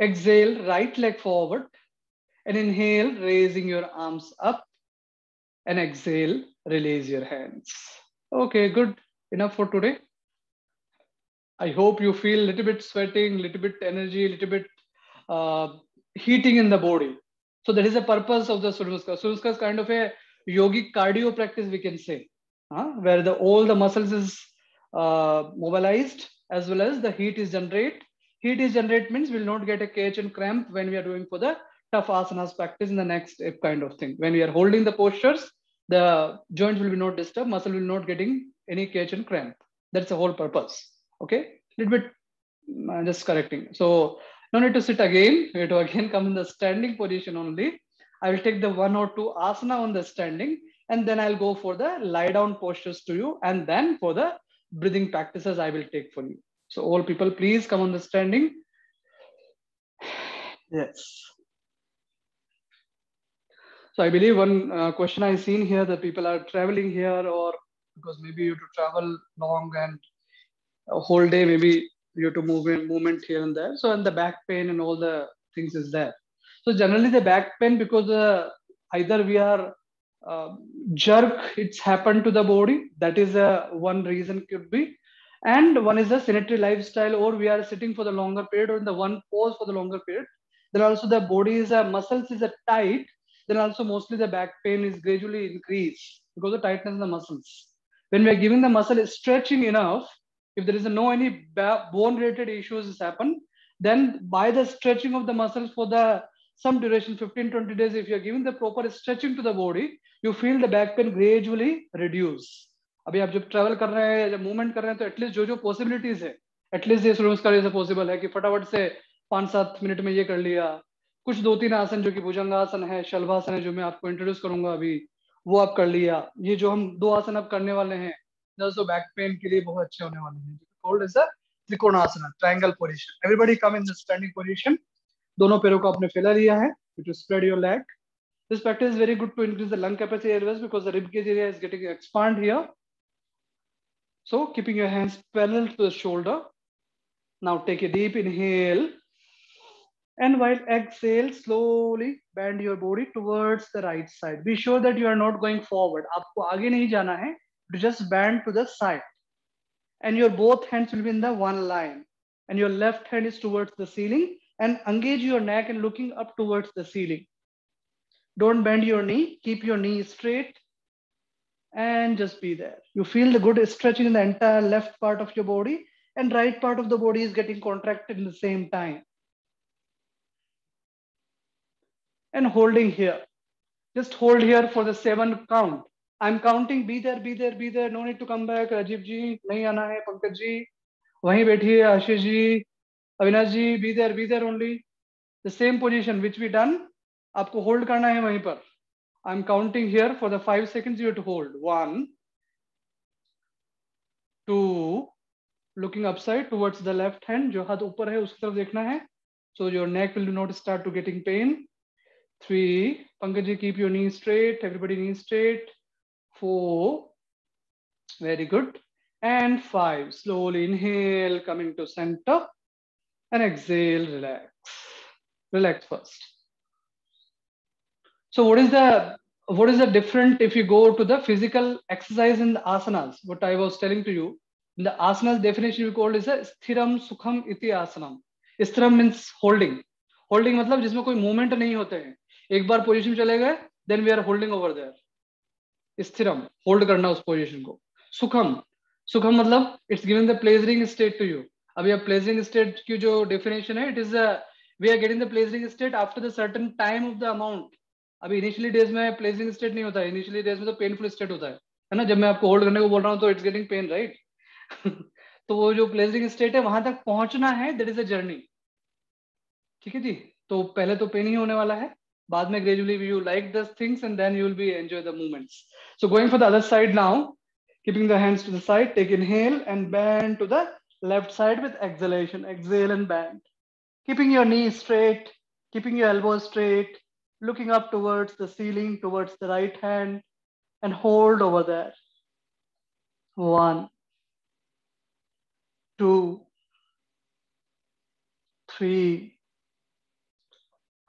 Exhale, right leg forward. And inhale, raising your arms up. And exhale, release your hands. Okay, good. Enough for today. I hope you feel a little bit sweating, little bit energy, little bit heating in the body. So that is the purpose of the Surya Namaskar. Surya Namaskar is kind of a yogic cardio practice, we can say, where all the muscles is mobilized as well as the heat is generated. Heat is generated means we will not get a catch and cramp when we are doing for the tough asanas practice in the next step kind of thing. When we are holding the postures, the joints will be not disturbed, muscle will not getting any catch and cramp. That's the whole purpose. Okay, little bit just correcting. So no need to sit again. We have to again come in the standing position only. I will take the 1 or 2 asana on the standing, and then I'll go for the lie down postures to you, and then for the breathing practices I will take for you. So all people, please come on the standing. Yes. So I believe one question I've seen here that people are traveling here, or because maybe you have to travel long and a whole day, maybe you have to movement here and there. So, and the back pain and all the things is there. So generally the back pain, because either we are jerk, it's happened to the body. That is one reason could be. And one is the sedentary lifestyle, or we are sitting for the longer period, or in the one pose for the longer period. Then also the body is muscles is tight. Then also mostly the back pain is gradually increased because of tightness in the muscles. When we are giving the muscle stretching enough, if there is no any bone related issues happen, then by the stretching of the muscles for the some duration, 15-20 days, if you are giving the proper stretching to the body, you feel the back pain gradually reduce. अभी आप जब travel कर रहे हैं, जब movement कर रहे हैं, तो एटलीस्ट जो जो पॉसिबिलिटीज है, एटलीस्ट ये सूर्य नमस्कार जैसे पॉसिबल है कि फटाफट से 5-7 मिनट में ये कर लिया. कुछ 2-3 आसन जो कि भुजंगासन है, शलभासन है, जो मैं आपको इंट्रोड्यूस करूंगा अभी, वो आप कर लिया. ये जो हम 2 आसन अब करने वाले हैं, दोस्तों बैक पेन के लिए बहुत अच्छे होने वाले हैं. Called as a Trikonasana, triangle position. Everybody come in the standing position. दोनों पैरों को आपने फैला लिया है. To spread your leg. This practice is very good to increase the lung capacity areas because the rib cage area is getting expand here. So keeping your hands parallel to the shoulder. Now take a deep inhale. And while exhale, slowly bend your body towards the right side. Be sure that you are not going forward. आपको आगे नहीं जाना है. Just bend to the side. And your both hands will be in the one line. And your left hand is towards the ceiling. And engage your neck and looking up towards the ceiling. Don't bend your knee. Keep your knee straight. And just be there. You feel the good stretching in the entire left part of your body. And right part of the body is getting contracted in the same time. And holding here. Just hold here for the 7 count. I'm counting. Be there, be there, be there. No need to come back. Rajiv ji, nahi aana hai. Pankaj ji, wahi baithiye. Ashish ji, Avinash ji, be there only. The same position which we done. आपको hold करना है वहीं पर. I'm counting here for the 5 seconds. You have to hold. 1, 2. Looking upside towards the left hand. जो हाथ ऊपर है उसकी तरफ देखना है. So your neck will not start to getting pain. 3, Pankaj, keep your knees straight. Everybody knees straight. 4, very good. And 5, slowly inhale, coming to center. And exhale, relax. Relax first. So what is the different if you go to the physical exercise in the asanas? What I was telling to you, in the asanas definition we call is a sthiram sukham iti asanam. Sthiram means holding. Holding मतलब जिसमें कोई movement नहीं होते हैं. एक बार position चले गए, then we are holding over there. स्थिरम, hold करना उस position को. सुखम, सुखम मतलब it's giving the pleasuring state to you. अभी अब pleasuring state की जो definition है, it is we are getting the pleasuring state after the certain time of the amount. अभी इनिशियली डेज में प्लेजिंग स्टेट नहीं होता है, इनिशियली डेज में तो पेनफुल स्टेट होता है ना. जब मैं आपको होल्ड करने को बोल रहा हूँ तो इट्स गेटिंग पेन, राइट. तो वो जो प्लेजिंग स्टेट है वहां तक पहुंचना है, दैट इज अ जर्नी. ठीक है जी. तो पहले तो पेन ही होने वाला है, बाद में gradually you like this things and then you will be enjoy the movements. So going for the other side now, keeping the hands to the side, take inhale and bend to the left side with exhalation. Exhale and bend, keeping your knee straight, keeping your elbow straight, looking up towards the ceiling, towards the right hand, and hold over there. 1, 2, 3,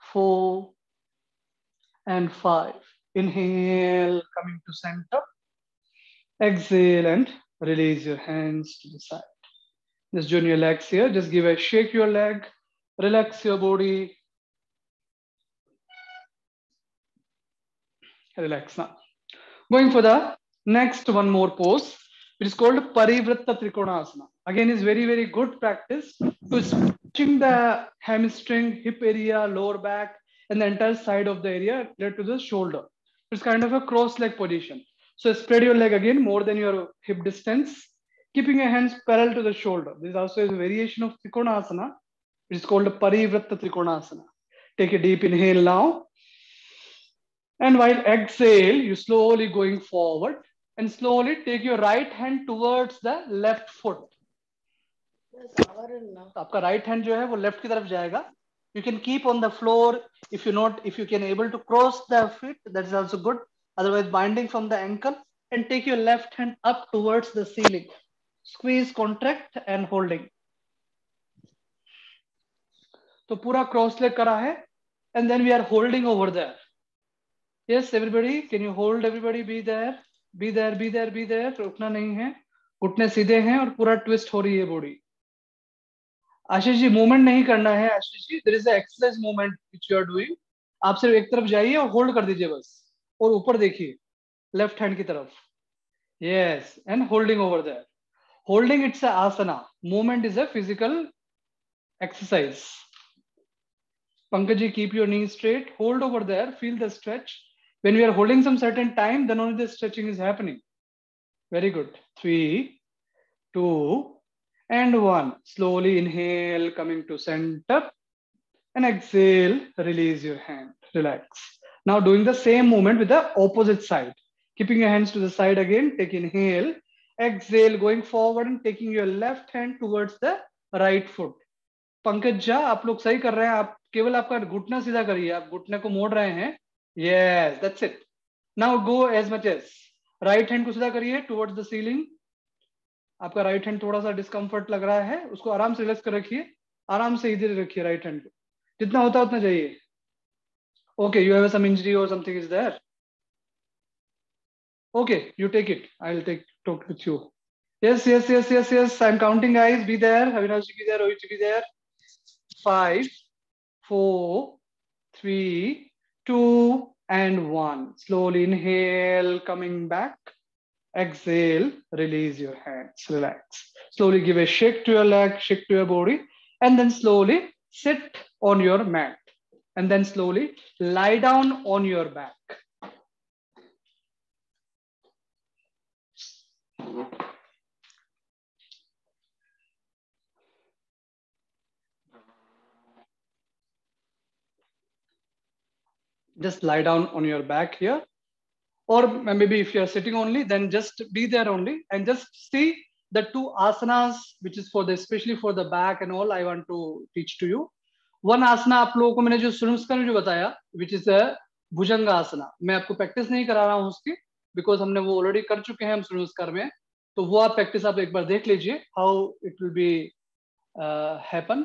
4, and 5. Inhale, coming to center. Exhale and release your hands to the side. Just join your legs here. Just give a shake your leg, relax your body. Relax now. Going for the next one more pose, which is called Parivritta Trikonasana. Again, is very, very good practice to stretching the hamstring, hip area, lower back, and the entire side of the area related to the shoulder. It's kind of a cross leg position. So spread your leg again more than your hip distance, keeping your hands parallel to the shoulder. This also is a variation of Trikonasana. It is called Parivritta Trikonasana. Take a deep inhale now. And while exhale, you slowly going forward and slowly take your right hand towards the left foot. आपका right hand जो है वो left की तरफ जाएगा. You can keep on the floor if you can able to cross the feet, that is also good. Otherwise, binding from the ankle and take your left hand up towards the ceiling. Squeeze, contract and holding. तो पूरा cross leg करा है and then we are holding over there. Yes, everybody, can you hold? Everybody, be there, be there, be there, be there. रुकना नहीं है, घुटने सीधे हैं और पूरा ट्विस्ट हो रही है बॉडी. आशीष जी, मूवमेंट नहीं करना है. Ashish ji, there is an exercise movement which you are doing. आप सिर्फ एक तरफ जाइए और होल्ड कर दीजिए बस, और ऊपर देखिए लेफ्ट हैंड की तरफ. Yes, and holding over there. Holding, it's a asana. Movement is a physical exercise. Pankaj ji, keep your knees straight, hold over there, feel the stretch. When we are holding some certain time, then only the stretching is happening. Very good. 3, 2, and 1. Slowly inhale, coming to center. And exhale, release your hand. Relax. Now doing the same movement with the opposite side. Keeping your hands to the side again. Take inhale. Exhale, going forward and taking your left hand towards the right foot. Pankaj जा, आप लोग सही कर रहे हैं. आप केवल आपका घुटना सीधा करिए. आप घुटने को मोड़ रहे हैं. Yes, that's it. Now go as much as. Right hand को सीधा करिए towards the ceiling. आपका right hand थोड़ा सा discomfort लग रहा है, उसको आराम से relax कर रखिए. आराम से इधर रखिए right hand को. जितना होता है उतना चाहिए. Okay, you have some injury or something is there. Okay, you take it. I'll talk with you. Yes, yes, yes, yes, yes. I'm counting, guys. Be there. Avinash be there. Rohit be there. 5, 4, 3, 2, and 1. Slowly inhale, coming back. Exhale, release your hands. Relax. Slowly give a shake to your leg, shake to your body, and then slowly sit on your mat. And then slowly lie down on your back. Just lie down on your back here. Or maybe if you're sitting only, then just be there only and just see the 2 asanas, which is for the, especially for the back and all, I want to teach to you. One asana आप लोगों को मैंने जो सूर्यनमस्कार में जो बताया, which is भुजंग आसना, मैं आपको प्रैक्टिस नहीं करा रहा हूँ उसकी, बिकॉज हमने वो ऑलरेडी कर चुके हैं हम सूर्यनमस्कार में। तो वो आप प्रैक्टिस आप एक बार देख लीजिए, how it will be happen.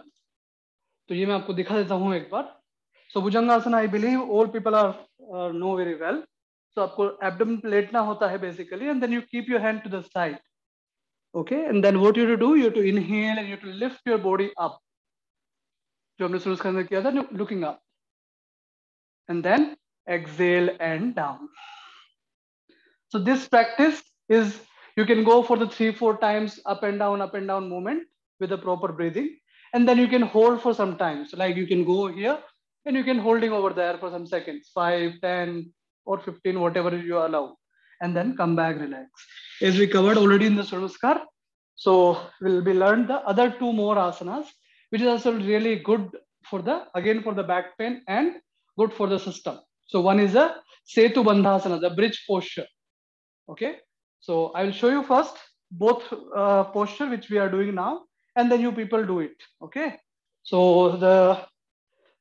तो ये मैं आपको दिखा देता हूँ एक बार। So Bhujangasana I believe all people are know very well. So आपको एब्डोमेन लेटना होता है basically, and then you keep your hand to the side, okay, and then what you do, you to inhale and you to lift your body up, जो हमने सूर्य नमस्कार में किया था, looking up, and then exhale and down. So this practice is, you can go for the 3-4 times up and down movement with the proper breathing, and then you can hold for some time. So like you can go here and you can holding over there for some seconds, 5, 10 or 15, whatever you allow, and then come back, relax. As we covered already in the Surya Namaskar, so we'll be learned the other 2 more asanas, which is also really good for the, again for the back pain and good for the system. So one is a Setu Bandhasana, the bridge posture. Okay, so I will show you first both posture which we are doing now, and then you people do it. Okay, so the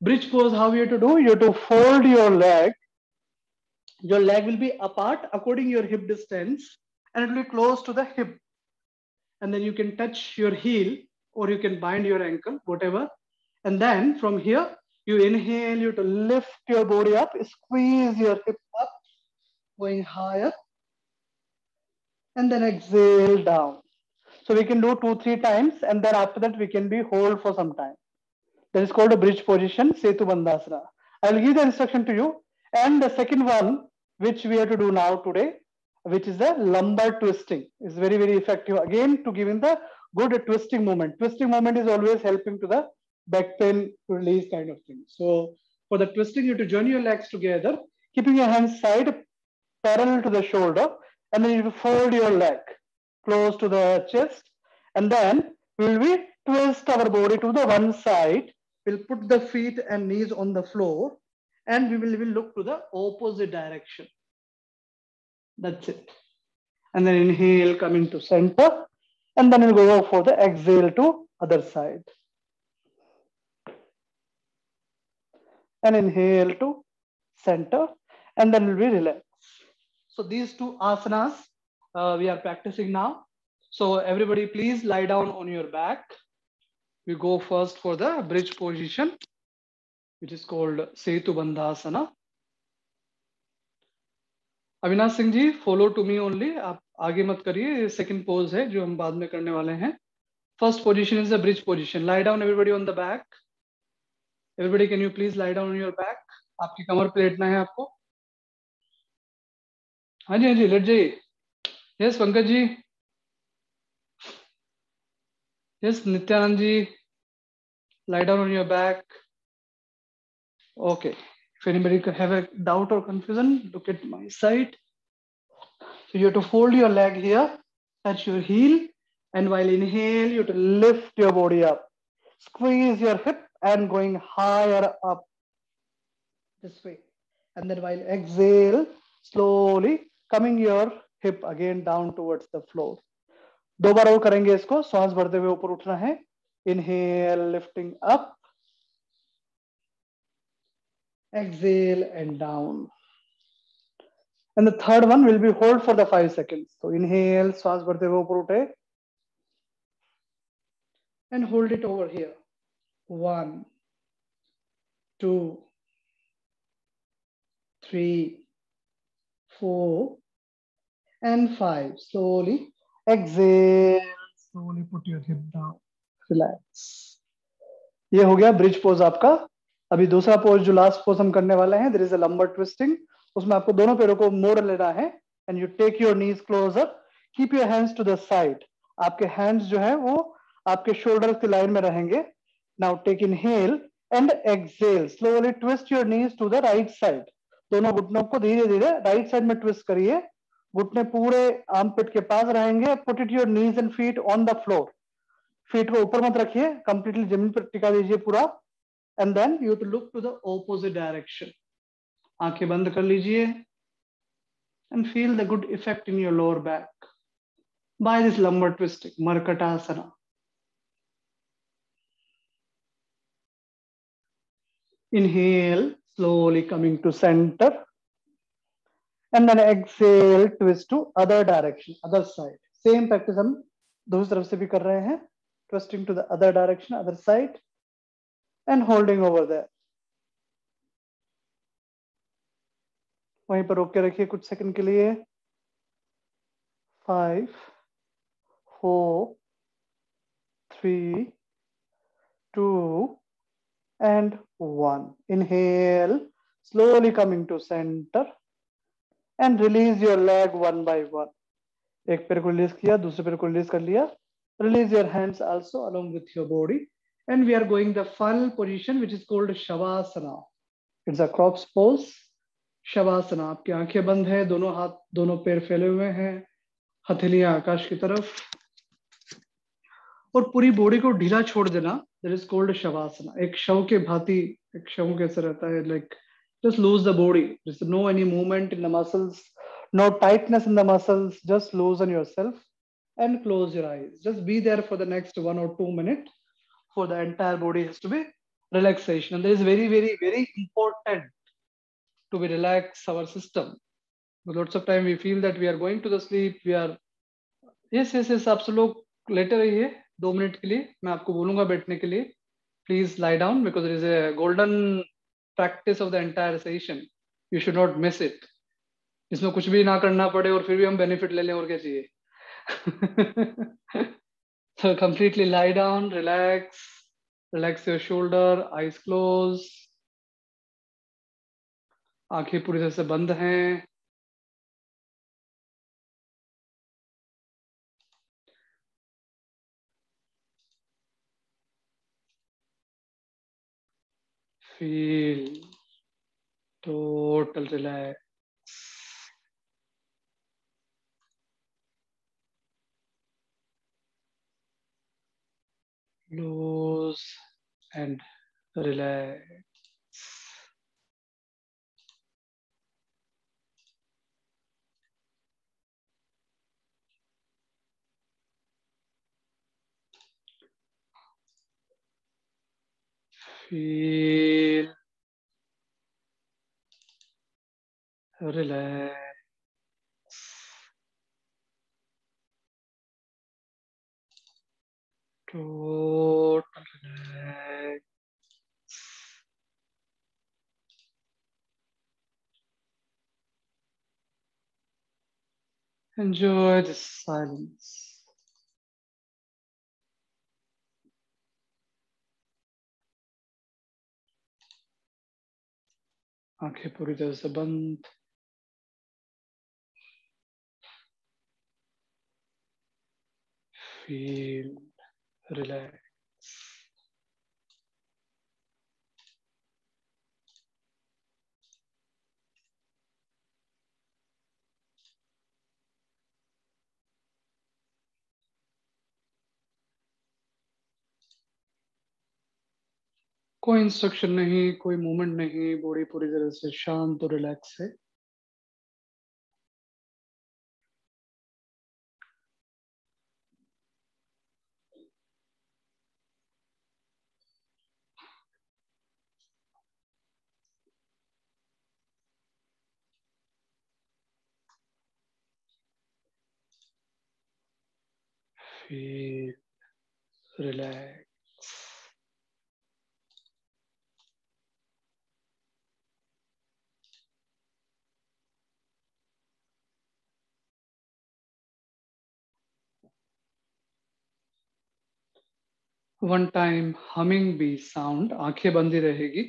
bridge pose, how you have to do, you have to fold your leg will be apart according your hip distance, and it will be close to the hip, and then you can touch your heel or you can bind your ankle, whatever, and then from here you inhale, you have to lift your body up, squeeze your hip up, going higher, and then exhale down. So we can do 2-3 times, and then after that we can be hold for some time. That is called a bridge position, Setu Bandhasana. I will give the instruction to you. And the second one, which we have to do now today, which is the lumbar twisting, is very, very effective. Again, to giving the good twisting movement. Twisting movement is always helping to the back pain to release kind of thing. So for the twisting, you have to join your legs together, keeping your hands side parallel to the shoulder, and then you fold your leg close to the chest, and then we will be twist our body to the one side. We'll put the feet and knees on the floor, and we will look to the opposite direction. That's it. And then inhale, coming to center, and then we'll go for the exhale to other side. And inhale to center, and then we'll be relaxed. So these 2 asanas we are practicing now. So everybody please lie down on your back. We go first for the bridge position, which is called Setu Bandhasana. Avinash Singh ji, follow to me only, आप आगे मत करिए, second pose है जो हम बाद में करने वाले हैं. First position is the bridge position. Lie down everybody on the back. Everybody can you please lie down on your back. आपकी कमर पे लेटना है आपको. हाँ जी, हाँ जी, लेट जाइए. Yes Pankaj ji. Yes Nityanand ji, lie down on your back. Okay, if anybody could have a doubt or confusion, look at my side. So you have to fold your leg here, touch your heel, and while inhale, you have to lift your body up. Squeeze your hip and going higher up this way. And then while exhale, slowly coming your hip again down towards the floor. 2 बार और करेंगे इसको. श्वास भरते हुए ऊपर उठना है. Inhale, lifting up. Exhale and down. And the third one will be hold for the 5 seconds. So inhale, श्वास भरते हुए ऊपर उठे, and hold it over here. 1, 2, 3, 4, and 5. Slowly exhale. Slowly put your hip down. Relax. ये हो गया bridge pose आपका. अभी दूसरा पोज जो लास्ट पोज हम करने वाले हैं, there is a lumbar twisting. उसमें आपको दोनों पैरों को मोड़ लेना है, and you take your knees closer, keep your hands to the side. आपके हैंड्स जो है वो आपके शोल्डर की लाइन में रहेंगे. Now take inhale and exhale. Slowly twist your knees to the right side. दोनों घुटनों को धीरे धीरे राइट साइड में ट्विस्ट करिए. घुटने पूरे आर्मपिट के पास रहेंगे. Put it your knees and feet on the floor. Feet को ऊपर मत रखिए, कंप्लीटली जमीन पर टिका दीजिए पूरा. And then you to look to the opposite direction. आंखें बंद कर लीजिए and feel the good effect in your lower back by this lumbar twisting, Markatasana. Inhale, slowly coming to center. And then exhale, twist to other direction, other side. Same practice हम दूसरी तरफ से भी कर रहे हैं. Twisting to the other direction, other side. And holding over there. वहीं पर रोक के रखिए कुछ सेकंड के लिए. 5, 4, 3, 2, and 1. Inhale, slowly coming to center. And release your leg one by one. एक पैर को रिलीज किया, दूसरे पैर को रिलीज कर लिया. Release your hands also along with your body. And we are going the final position, which is called Shavasana. It's a cross pose. Shavasana. आपकी आंखें बंद है, दोनों हाथ, दोनों पैर फैले हुए हैं, हथेलियां आकाश की तरफ, और पूरी बॉडी को ढीला छोड़ देना. That is called Shavasana. एक शव के भांति, एक शव कैसे रहता है, like just lose the body. There's no any movement in the muscles, no tightness in the muscles. Just loosen yourself and close your eyes. Just be there for the next 1 or 2 minutes. For the entire body has to be relaxation. And that is very, very, very important to be relax our system. Lots of time we feel that we are going to the sleep. We are yes. आप सब लोग लेटे रहिए 2 minute के लिए. मैं आपको बोलूंगा बैठने के लिए. Please lie down because there is a golden practice of the entire session. You should not miss it. इसमें कुछ भी ना करना पड़े और फिर भी हम बेनिफिट ले लें, और क्या चाहिए. So completely lie down, relax your shoulder, eyes closed. आंखें पूरी तरह से बंद हैं. Feel total relax. Close and relax. Feel relax. Total relax. Enjoy the silence. आंखें पूरी तरह से बंद. Feel relax. कोई इंस्ट्रक्शन नहीं, कोई मूवमेंट नहीं, बॉडी पूरी तरह से शांत और रिलैक्स है. Feel relax. One time humming bee sound. आंखें बंदी रहेगी.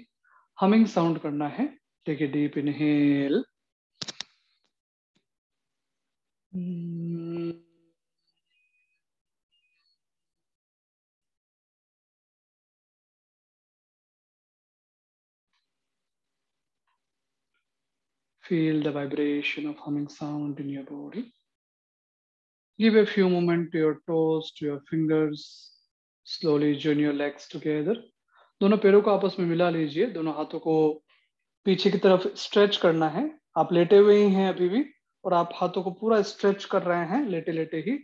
Humming sound करना है. Take a deep inhale. Feel the vibration of humming sound in your body. Give a few moments to your toes, to your fingers. Slowly join your legs together. दोनों पैरों को आपस में मिला लीजिए. दोनों हाथों को पीछे की तरफ स्ट्रेच करना है. आप लेटे हुए ही हैं अभी भी, और आप हाथों को पूरा स्ट्रेच कर रहे हैं लेटे लेटे ही.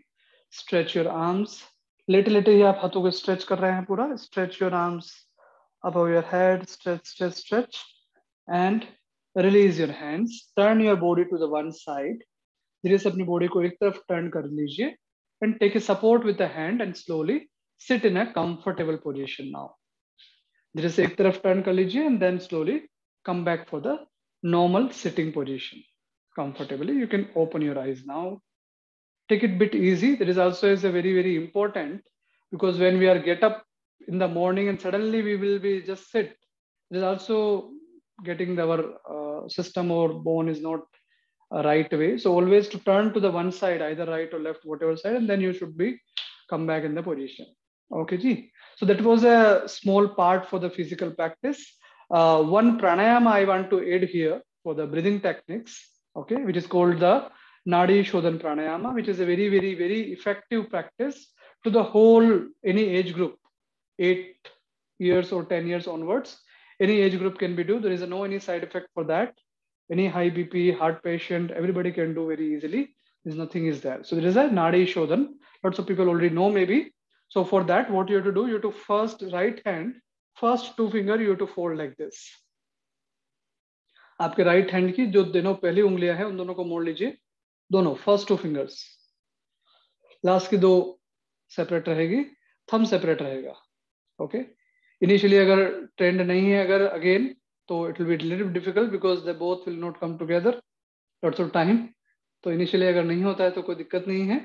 Stretch your arms. लेटे लेटे ही आप हाथों को स्ट्रेच कर रहे हैं पूरा. Stretch your arms above your head, stretch, stretch, stretch, and release your hands. Turn your body to the one side. धीरे से अपनी body को एक तरफ turn कर लीजिए, and take a support with the hand and slowly sit in a comfortable position now. धीरे से एक तरफ turn कर लीजिए and then slowly come back for the normal sitting position comfortably. You can open your eyes now. Take it a bit easy. That is also is a very, very important, because when we are get up in the morning and suddenly we will be just sit, it is also getting our system or bone is not a right way. So always to turn to the one side, either right or left, whatever side, and then you should be come back in the position. Okay, ji. So that was a small part for the physical practice. One pranayama I want to add here for the breathing techniques, okay, which is called the Nadi Shodhan Pranayama, which is a very, very, very effective practice to the whole, any age group, 8 years or 10 years onwards. Any age group can be do. There is no any side effect for that. Any high BP, heart patient, everybody can do very easily. There's nothing is there. So there is a Nadi Shodhan. Lots of people already know maybe. So for that, what you have to do, you have to first right hand, first 2 finger, you have to fold like this. आपके right hand की जो दोनों पहली उंगलियां हैं उन दोनों को मोड़ लीजिए, दोनों फर्स्ट 2 फिंगर्स. लास्ट की 2 सेपरेट रहेगी, थंब सेपरेट रहेगा. ओके, इनिशियली अगर ट्रेंड नहीं है अगर अगेन, तो it will be little difficult because they both will not come together, lots of time. तो इनिशियली अगर नहीं होता है तो कोई दिक्कत नहीं है.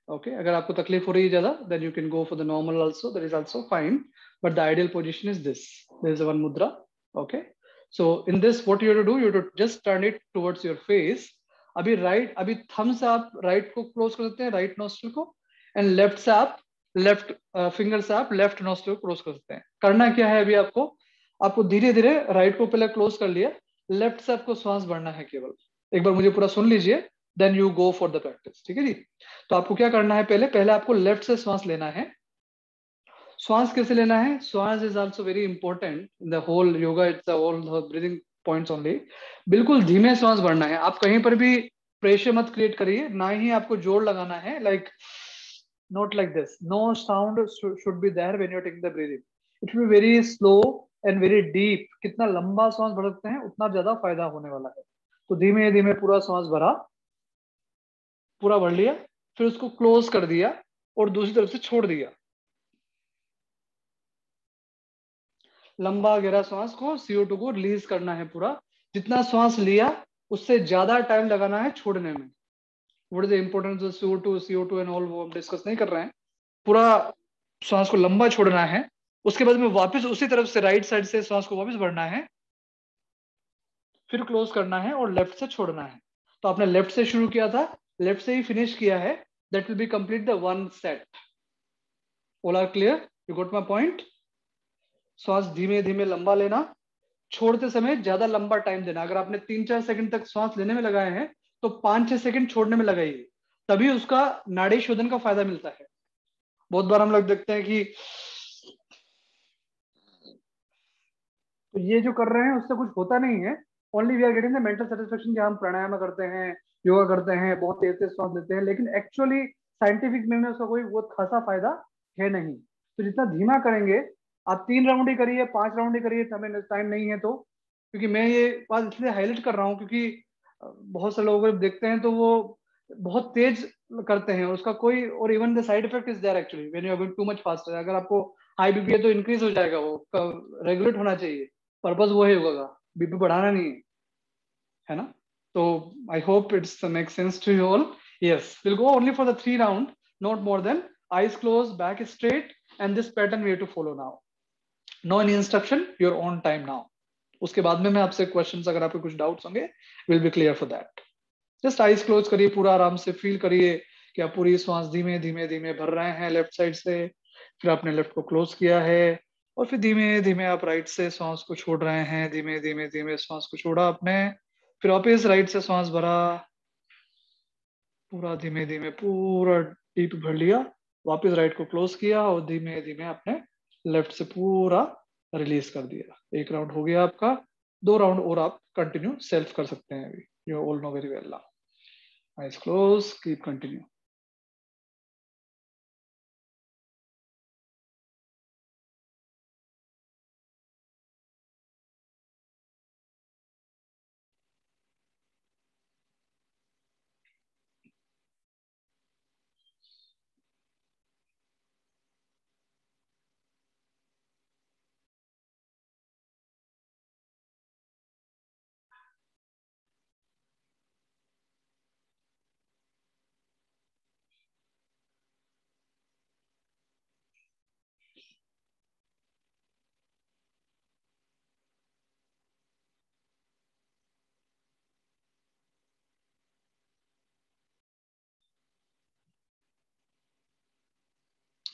ओके, अगर आपको तकलीफ हो रही है ज्यादा, then you can go for the normal also, that is also fine, but the ideal position is this. There is one mudra. Okay, so in this what you have to do, you have to just turn it towards your face. अभी right, अभी thumb से आप right को close कर सकते हैं, right nostril को, and left से आप लेफ्ट फिंगर से आप लेफ्ट नोस्ट्रिल को क्लोज कर सकते हैं. करना क्या है अभी आपको धीरे धीरे राइट को पहले क्लोज कर लिया, लेफ्ट से आपको श्वास भरना है केवल. एक बार मुझे पूरा सुन लीजिए, then you go for the practice. ठीक है जी. तो आपको क्या करना है, पहले आपको लेफ्ट से श्वास लेना है. श्वास कैसे लेना है, श्वास is also very important in the whole yoga, it's all the breathing points only. बिल्कुल धीमे श्वास भरना है. आप कहीं पर भी प्रेशर मत क्रिएट करिए, ना ही आपको जोर लगाना है. Like not like this, no sound should be there when you're taking the breathing. It will be very slow and very deep. कितना लंबा श्वास भर सकते हैं उतना ज्यादा फायदा होने वाला है. तो धीमे धीमे पूरा श्वास भरा, पूरा भर लिया, फिर उसको क्लोज कर दिया और दूसरी तरफ से छोड़ दिया. लंबा गहरा श्वास को, CO2 को रिलीज करना है पूरा. जितना श्वास लिया उससे ज्यादा टाइम लगाना है छोड़ने में. What is the importance of CO2 and all, वो हम डिस्कस नहीं कर रहे हैं. पूरा श्वास को लंबा छोड़ना है, उसके बाद में वापस उसी तरफ से राइट साइड से श्वास को वापस भरना है, फिर क्लोज करना है और लेफ्ट से छोड़ना है. तो आपने लेफ्ट से शुरू किया था, लेफ्ट से ही फिनिश किया है. That will be complete the one set. All are clear? You got my point? श्वास धीमे धीमे लंबा लेना, छोड़ते समय ज्यादा लंबा टाइम देना. अगर आपने 3-4 सेकंड तक श्वास लेने में लगाए हैं तो 5-6 सेकंड छोड़ने में लगाइए, तभी उसका नाड़ी शोधन का फायदा मिलता है. बहुत बार हम लोग देखते हैं कि तो ये जो कर रहे हैं उससे कुछ होता नहीं है. Only we are getting the mental satisfaction कि हम प्राणायाम करते हैं, योगा करते हैं, बहुत तेज से श्वास लेते हैं, लेकिन एक्चुअली साइंटिफिक में उसका कोई बहुत खासा फायदा है नहीं. तो जितना धीमा करेंगे, आप 3 राउंड ही करिए, 5 राउंड ही करिए, हमें टाइम नहीं है तो. क्योंकि मैं ये बात इसलिए हाईलाइट कर रहा हूँ क्योंकि बहुत से लोग देखते हैं तो वो बहुत तेज करते हैं, उसका कोई, और even the side effect is there actually when you are going to much faster. अगर आपको हाई बीपी है तो इंक्रीज हो जाएगा, वो रेगुलेट होना चाहिए. पर्पस वो है योगा का, बीपी बढ़ाना नहीं है ना. तो I hope it's make sense to you all. Yes, will go only for the 3 round, not more than. Eyes close, back straight, and this pattern we have to follow now. No any instruction, your own time now. उसके बाद में मैं आपसे questions, अगर आपके कुछ doubts होंगे, will be clear for that. Just eyes close करिए, पूरा आराम से फील करिए कि आप पूरी श्वास धीमे धीमे धीमे भर रहे हैं लेफ्ट साइड से, फिर आपने लेफ्ट को क्लोज किया है, और फिर धीमे धीमे आप राइट से श्वास को छोड़ रहे हैं. धीमे धीमे धीमे श्वास को छोड़ा आपने, फिर वापस राइट से श्वास भरा, पूरा धीमे धीमे पूरा डीप भर लिया, वापस राइट को क्लोज किया, और धीमे धीमे आपने लेफ्ट से पूरा रिलीज कर दिया. 1 राउंड हो गया आपका. 2 राउंड और आप कंटिन्यू सेल्फ कर सकते हैं. अभी you all know very well now. Eyes closed, keep continue.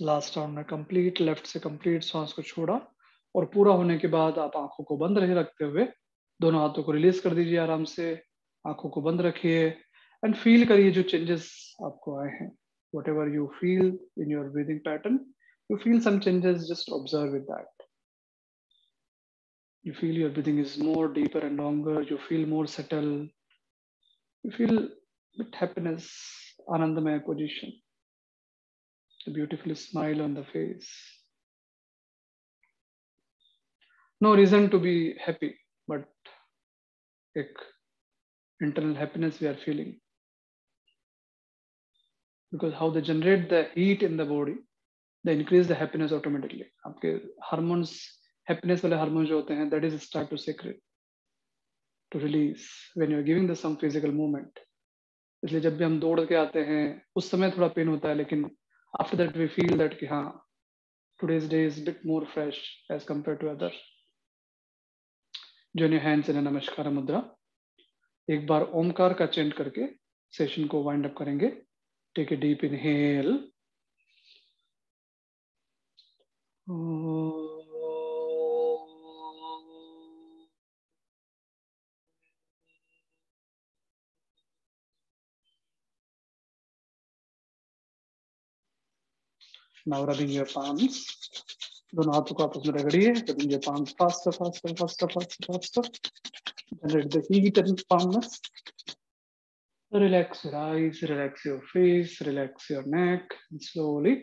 Last round में कंप्लीट लेफ्ट से कंप्लीट सांस को छोड़ा और पूरा होने के बाद आप आंखों को बंद रहे रखते हुए दोनों हाथों को रिलीज कर दीजिए आराम से। आंखों को बंद रखिए एंड फील करिए जो चेंजेस आपको आए हैं। What ever you feel in your breathing pattern, you feel some changes, just observe with that. You feel your breathing is more deeper and longer, you feel more settled, you feel with happiness, anandamaya position, a beautiful smile on the face. No reason to be happy, but ek internal happiness we are feeling, because how they generate the heat in the body, they increase the happiness automatically. आपके hormones, happiness वाले hormones जो होते हैं, that is start to secrete, to release when you are giving the some physical movement. इसलिए जब भी हम दौड़ के आते हैं उस समय थोड़ा पेन होता है, लेकिन after that we feel that कि हाँ today's day is a bit more fresh as compared to other. Join your hands in a नमस्कार मुद्रा। एक बार ओमकार का चेंट करके सेशन को वाइंड अप करेंगे। Take a deep inhale, now rubbing your palms, दोनों हाथों को आपस में रगड़िए, rubbing your palms faster, faster, faster, faster, faster, generate the heat and calmness. Relax your eyes, relax your face, relax your neck, and slowly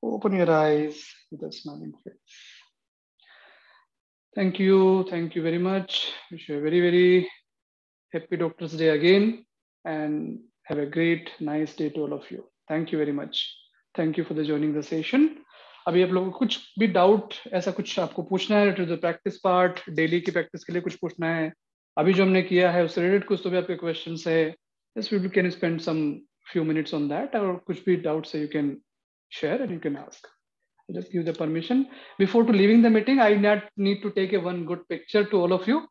open your eyes with a smiling face. Thank you very much. Wish you a very, very happy Doctor's Day again, and have a great, nice day to all of you. Thank you very much. Thank you for the joining the session. अभी आप लोगों को कुछ भी doubt ऐसा कुछ आपको पूछना है to the practice part, daily की प्रैक्टिस के लिए कुछ पूछना है, अभी जो हमने किया है उससे रिलेटेड कुछ तो भी आपके क्वेश्चंस है, yes, we can spend some few minutes on that, और कुछ भी doubts है you can share and you can ask. Just give the permission. Before to leaving the meeting, I need to take a one good picture to all of you.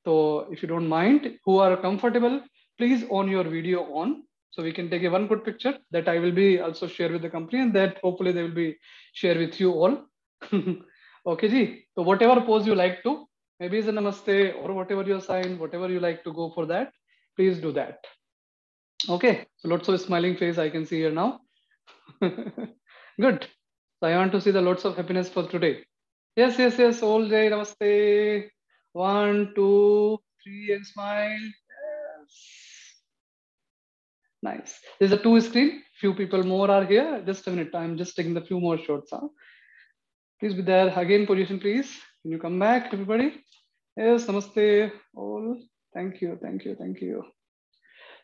So if you don't mind, who are comfortable, please on your video on, so we can take a one good picture that I will be also share with the company, and that hopefully they will be share with you all. Okay ji, so whatever pose you like to, maybe is a namaste or whatever your sign, whatever you like to go for that, please do that. Okay, so lots of smiling face I can see here now. Good. So I want to see the lots of happiness for today. Yes, yes, yes, all day namaste. 1, 2, 3 and smile. Yes. Nice. There's a 2 screen, few people more are here. Just a minute, I'm just taking the few more shots. Please be there. Again position please. Can you come back everybody? Yes, namaste all. Thank you, thank you, thank you.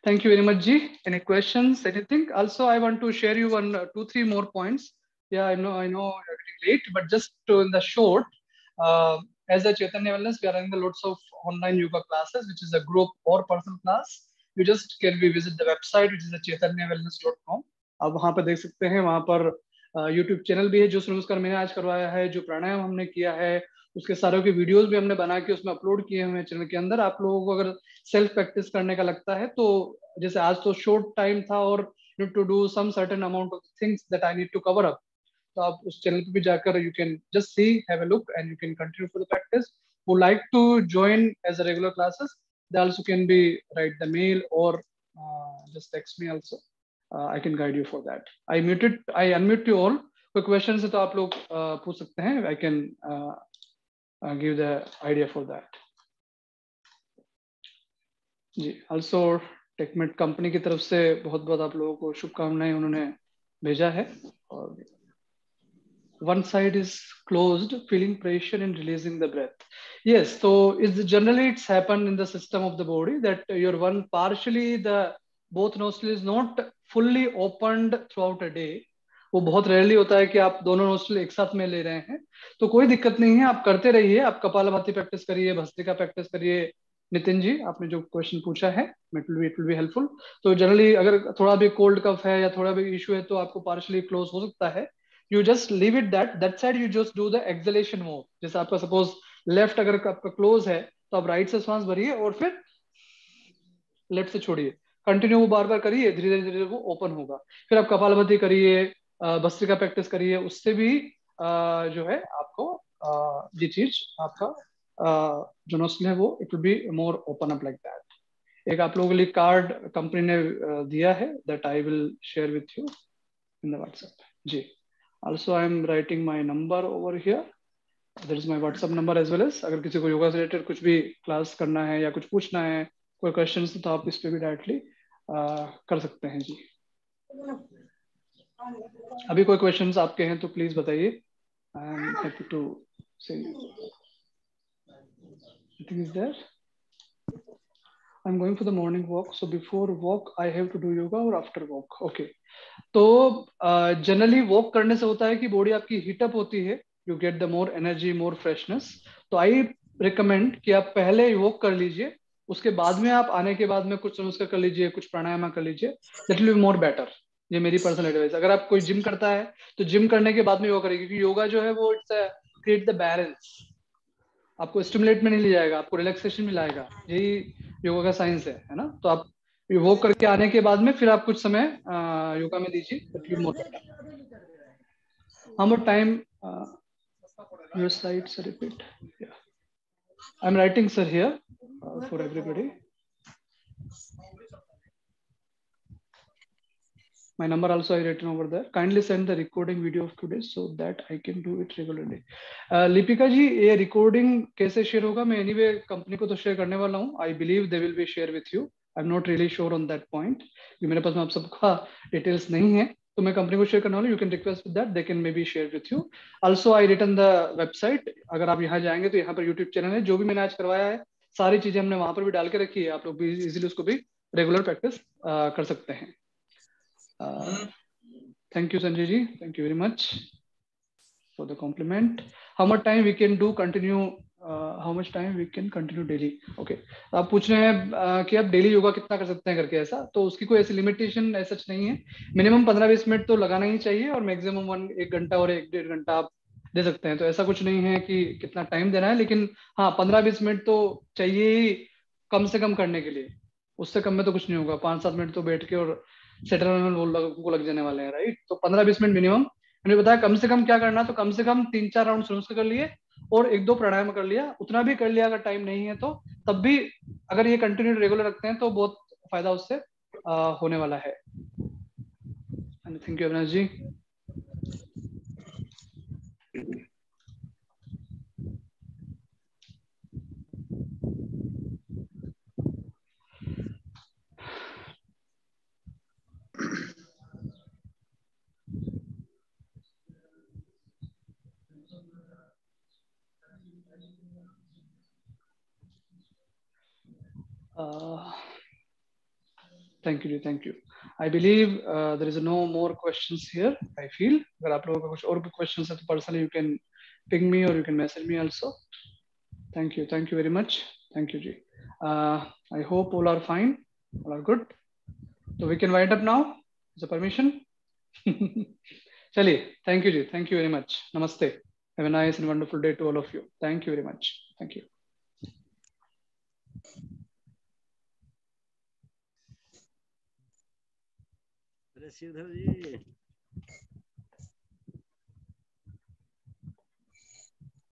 Thank you very much ji. Any questions, anything? Also I want to share you 1, 2, 3 more points. Yeah, I know you're getting late, but just to in the short, as a Chaitanya Wellness, we are running the lots of online yoga classes, which is a group or personal class. You just can we visit the website, which is chaitanyawellness.com. आप वहाँ पर देख सकते हैं, वहाँ पर YouTube channel भी है, जो सूर्य नमस्कार मैंने आज करवाया है, जो प्राणायाम हमने किया है, उसके सारे के वीडियोस भी हमने बना के उसमें अपलोड किए हुए हैं चैनल के अंदर। आप लोगों को अगर सेल्फ प्रैक्टिस करने का लगता है तो जैसे आज तो शॉर्ट टाइम था और need to do some certain amount of things that I need to cover up, तो आप उस चैनल पे भी जाकर you can just see, have a look and you can continue for the practice. Who like to join as a regular classes, they also can be write the mail or just text me also. I can guide you for that. I unmute you all. कोई question है तो आप लोग पूछ सकते हैं. I can give the idea for that. जी, also Techmate company की तरफ से बहुत बहुत आप लोगों को शुभकामनाएं उन्होंने भेजा है. और one side is closed, feeling pressure and releasing the breath. Yes, so it's happened in the system of the body that your one partially the both nostril is not fully opened throughout a day. वो बहुत rarely होता है कि आप दोनों nostril एक साथ में ले रहे हैं, तो कोई दिक्कत नहीं है, आप करते रहिए. आप कपालभाति प्रैक्टिस करिए, भस्त्रिका प्रैक्टिस करिए. नितिन जी, आपने जो क्वेश्चन पूछा है, इट विल बी हेल्पफुल. तो जनरली अगर थोड़ा भी कोल्ड कफ है या थोड़ा भी इशू है तो आपको पार्शली क्लोज हो सकता है. You just leave it that side, you just do the exhalation more. जैसे आपका सपोज लेफ्ट अगर आपका क्लोज है तो आप राइट से सांस भरिए और फिर लेफ्ट से छोड़िए. कंटिन्यू वो बार बार करिए, धीरे धीरे वो ओपन होगा. फिर आप कपालभाति करिए, भस्त्रिका प्रैक्टिस करिए, उससे भी जो है आपको ये चीज आपका जो नोस्ल है वो it will be more open up like that. एक आप लोगों के लिए कार्ड कंपनी ने दिया है, that I will share with you in the WhatsApp जी। Also I am writing my number over here, that is my WhatsApp number as well as. अगर किसी को योगा से रिलेटेड कुछ भी क्लास करना है या कुछ पूछना है, कोई क्वेश्चन, तो आप इस पे भी डायरेक्टली कर सकते हैं जी। अभी कोई क्वेश्चंस आपके हैं तो प्लीज बताइए, आई एम हैप्पी टू से। Nothing is there. I'm going for the morning walk. So before walk, I have to do yoga or after walk? Okay. तो जनरली वॉक करने से होता है कि बॉडी आपकी हीटअप होती है, you get the more energy, more freshness. तो आई रिकमेंड कि आप पहले वॉक कर लीजिए, उसके बाद में आप आने के बाद में कुछ नमस्कार कर लीजिए, कुछ प्राणायाम कर लीजिए, that will be more better. ये मेरी पर्सनल एडवाइस। अगर आप कोई जिम करता है तो जिम करने के बाद में योगा करिए, क्योंकि योगा जो है वो इट्स क्रिएट द बैलेंस। आपको स्टिमुलेट में नहीं ले जाएगा, आपको रिलैक्सेशन में लाएगा, यही योगा का साइंस है ना। तो आप वो करके आने के बाद में फिर आप कुछ समय योगा में दीजिए, more better. How much time your slides repeat, I am writing sir here for everybody. My number also I written over there. Kindly send the recording video of today so that I can do it regularly. Lipika ji, ये recording कैसे share होगा? मैं anyway company को तो share करने वाला हूँ। I believe they will be share with you. I am not really sure on that point, क्योंकि मेरे पास में आप सबका डिटेल्स नहीं है, तो मैं कंपनी को शेयर करने वाला हूँ। You can request with that, they can may be share with you. Also I written the website. अगर आप यहाँ जाएंगे तो यहाँ पर यूट्यूब चैनल है, जो भी मैंने आज करवाया है सारी चीजें हमने वहां पर भी डाल के रखी है, आप लोग भी इजीली उसको भी रेगुलर प्रैक्टिस कर सकते हैं। Thank you Sanjay ji, thank you very much for the compliment. How much time we can do continue, how much time we can continue daily? Okay, आप पूछ रहे हैं कि आप डेली योगा कितना कर सकते हैं करके, ऐसा तो उसकी कोई ऐसी लिमिटेशन ऐसा नहीं है। मिनिमम 15-20 मिनट तो लगाना ही चाहिए, और मैक्सिमम 1 घंटा और 1-1.5 घंटा आप दे सकते हैं। तो ऐसा कुछ नहीं है कि कितना टाइम देना है, लेकिन हाँ 15-20 मिनट तो चाहिए ही कम से कम करने के लिए। उससे कम में तो कुछ नहीं होगा। 5-7 मिनट तो बैठ के और सेटल को लग जाने वाले हैं, राइट। तो 15-20 मिनट मिनिमम मैंने बताया। कम से कम क्या करना, तो कम से कम 3-4 राउंड नमस्कार कर लिए और 1-2 प्राणायाम कर लिया, उतना भी कर लिया। अगर टाइम नहीं है तो तब भी अगर ये कंटिन्यू रेगुलर रखते हैं तो बहुत फायदा उससे होने वाला है। Thank you Avinash ji. Thank you, thank you. I believe there is no more questions here. I feel अगर आप लोगों का कुछ और भी क्वेश्चंस है तो personally you can ping me और you can message me also. Thank you very much, thank you जी। I hope all are fine, all are good. तो we can wind up now, is a permission? चलिए, thank you जी, thank you very much, namaste. Have a nice and wonderful day to all of you. Thank you very much, thank you. Shridhar ji